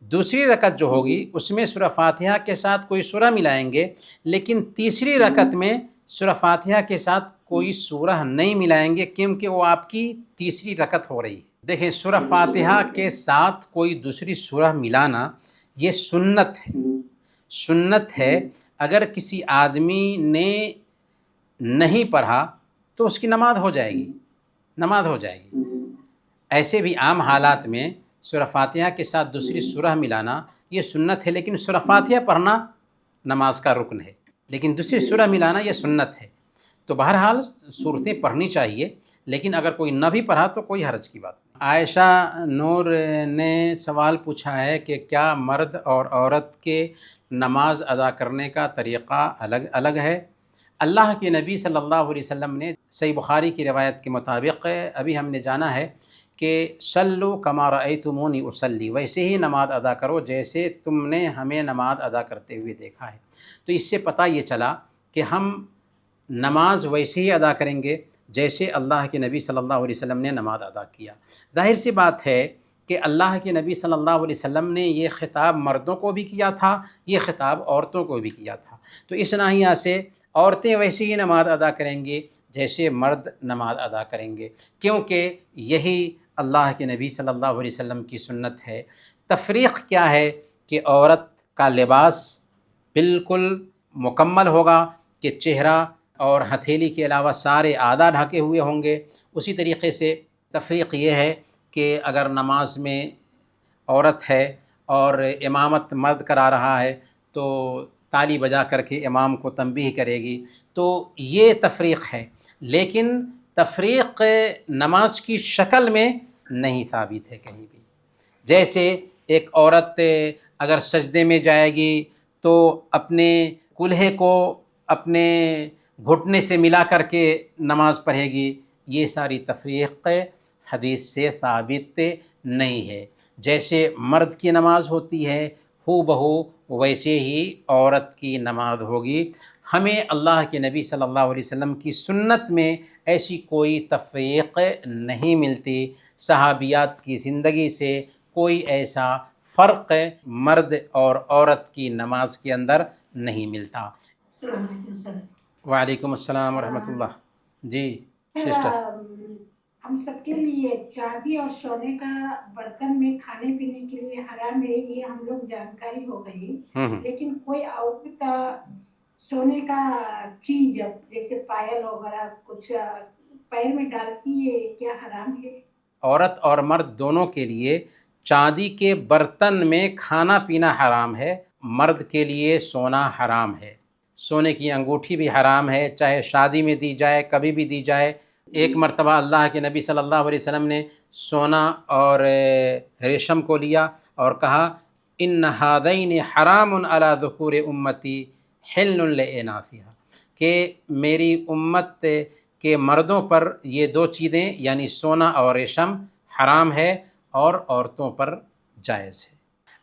دوسری رکعت جو ہوگی اس میں سورہ فاتحہ کے ساتھ کوئی سورہ ملائیں گے، لیکن تیسری رکعت میں سورہ فاتحہ کے ساتھ کوئی سورہ نہیں ملائیں گے، کیونکہ وہ آپ کی تیسری رکعت ہو رہی ہے۔ دیکھیں، سورہ فاتحہ کے ساتھ کوئی دوسری سورہ ملانا یہ سنت ہے، سنت ہے۔ اگر کسی آدمی نے نہیں پڑھا تو اس کی نماز ہو جائے گی، نماز ہو جائے گی۔ ایسے بھی عام حالات میں سورہ فاتحہ کے ساتھ دوسری سورہ ملانا یہ سنت ہے، لیکن سورہ فاتحہ پڑھنا نماز کا رکن ہے، لیکن دوسری سورہ ملانا یہ سنت ہے۔ تو بہرحال صورتیں پڑھنی چاہیے، لیکن اگر کوئی نہ بھی پڑھا تو کوئی حرج کی بات نہیں۔ عائشہ نور نے سوال پوچھا ہے کہ کیا مرد اور عورت کے نماز ادا کرنے کا طریقہ الگ الگ ہے؟ اللہ کے نبی صلی اللہ علیہ وسلم نے صحیح بخاری کی روایت کے مطابق ابھی ہم نے جانا ہے کہ صلو کما رأیتمونی اصلی، ویسے ہی نماز ادا کرو جیسے تم نے ہمیں نماز ادا کرتے ہوئے دیکھا ہے۔ تو اس سے پتہ یہ چلا کہ ہم نماز ویسے ہی ادا کریں گے جیسے اللہ کے نبی صلی اللہ علیہ وسلم نے نماز ادا کیا۔ ظاہر سی بات ہے کہ اللہ کے نبی صلی اللہ علیہ وسلم نے یہ خطاب مردوں کو بھی کیا تھا، یہ خطاب عورتوں کو بھی کیا تھا، تو اس ناحیہ سے عورتیں ویسے ہی نماز ادا کریں گی جیسے مرد نماز ادا کریں گے، کیونکہ یہی اللہ کے نبی صلی اللہ علیہ وسلم کی سنت ہے۔ تفریق کیا ہے کہ عورت کا لباس بالکل مکمل ہوگا کہ چہرہ اور ہتھیلی کے علاوہ سارے اعضاء ڈھکے ہوئے ہوں گے۔ اسی طریقے سے تفریق یہ ہے کہ اگر نماز میں عورت ہے اور امامت مرد کرا رہا ہے تو تالی بجا کر کے امام کو تنبیہ کرے گی، تو یہ تفریق ہے، لیکن تفریق نماز کی شکل میں نہیں ثابت ہے کہیں بھی۔ جیسے ایک عورت اگر سجدے میں جائے گی تو اپنے کلہے کو اپنے گھٹنے سے ملا کر کے نماز پڑھے گی، یہ ساری تفریق حدیث سے ثابت نہیں ہے۔ جیسے مرد کی نماز ہوتی ہے ہو بہو ویسے ہی عورت کی نماز ہوگی۔ ہمیں اللہ کے نبی صلی اللہ علیہ وسلم کی سنت میں ایسی کوئی تفریق نہیں ملتی، صحابیات کی زندگی سے کوئی ایسا فرق مرد اور عورت کی نماز کے اندر نہیں ملتا۔ وعلیکم السلام ورحمۃ اللہ۔ جی سسٹر، ہم سب کے لیے چاندی اور سونے کا برتن میں کھانے پینے کے لیے حرام ہے، یہ ہم لوگ جانکاری ہو گئی، لیکن کوئی اور سونے کا چیز جیسے پائل وغیرہ کچھ پیر میں ڈالتی ہے، کیا حرام ہے؟ عورت اور مرد دونوں کے لیے چاندی کے برتن میں کھانا پینا حرام ہے، مرد کے لیے سونا حرام ہے۔ سونے کی انگوٹھی بھی حرام ہے، چاہے شادی میں دی جائے کبھی بھی دی جائے۔ ایک مرتبہ اللہ کے نبی صلی اللہ علیہ وسلم نے سونا اور ریشم کو لیا اور کہا ان ہذین حرام علی ذکور امتی حل لاناثھا، کہ میری امت کے مردوں پر یہ دو چیزیں یعنی سونا اور ریشم حرام ہے اور عورتوں پر جائز ہے۔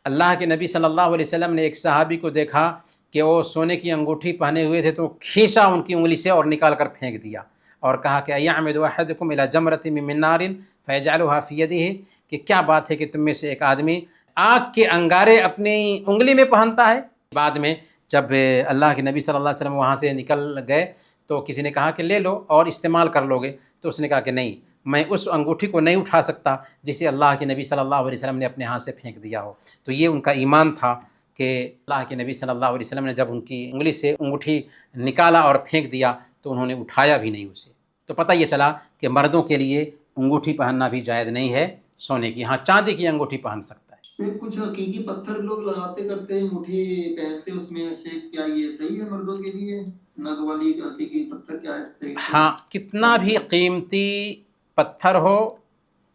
اللہ کے نبی صلی اللہ علیہ وسلم نے ایک صحابی کو دیکھا کہ وہ سونے کی انگوٹھی پہنے ہوئے تھے تو کھینچا ان کی انگلی سے اور نکال کر پھینک دیا اور کہا کہ ایعمد احدکم الی جمرۃ من نار فیجعلھا فی یدہ، کہ کیا بات ہے کہ تم میں سے ایک آدمی آگ کے انگارے اپنی انگلی میں پہنتا ہے۔ بعد میں جب اللہ کے نبی صلی اللہ علیہ وسلم وہاں سے نکل گئے تو کسی نے کہا کہ لے لو اور استعمال کر لو گے، تو اس نے کہا کہ نہیں، میں اس انگوٹھی کو نہیں اٹھا سکتا جسے اللہ کے نبی صلی اللہ علیہ وسلم نے اپنے ہاتھ سے پھینک دیا ہو۔ تو یہ ان کا ایمان تھا کہ اللہ کے نبی صلی اللہ علیہ وسلم نے جب ان کی انگلی سے انگوٹھی نکالا اور پھینک دیا تو انہوں نے اٹھایا بھی نہیں اسے۔ تو پتہ یہ چلا کہ مردوں کے لیے انگوٹھی پہننا بھی جائز نہیں ہے سونے کی، ہاں چاندی کی انگوٹھی پہن سکتا ہے۔ پھر کچھ حقیقی پتھر لوگ لگاتے کرتے ہیں، انگوٹھی پہنتے اس میں سے، کیا یہ صحیح ہے مردوں کے لیے؟ نگ والی حقیقی پتھر کیا اس طریقے سے؟ ہاں، کتنا بھی قیمتی پتھر ہو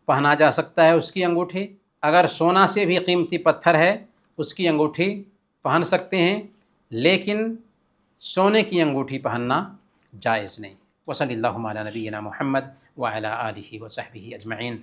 پہنا جا سکتا ہے اس کی انگوٹھی۔ اگر سونا سے بھی قیمتی پتھر ہے اس کی انگوٹھی پہن سکتے ہیں، لیکن سونے کی انگوٹھی پہننا جائز نہیں۔ وصلی اللہ علی نبینا محمد وعلی آلہ وصحبہ اجمعین۔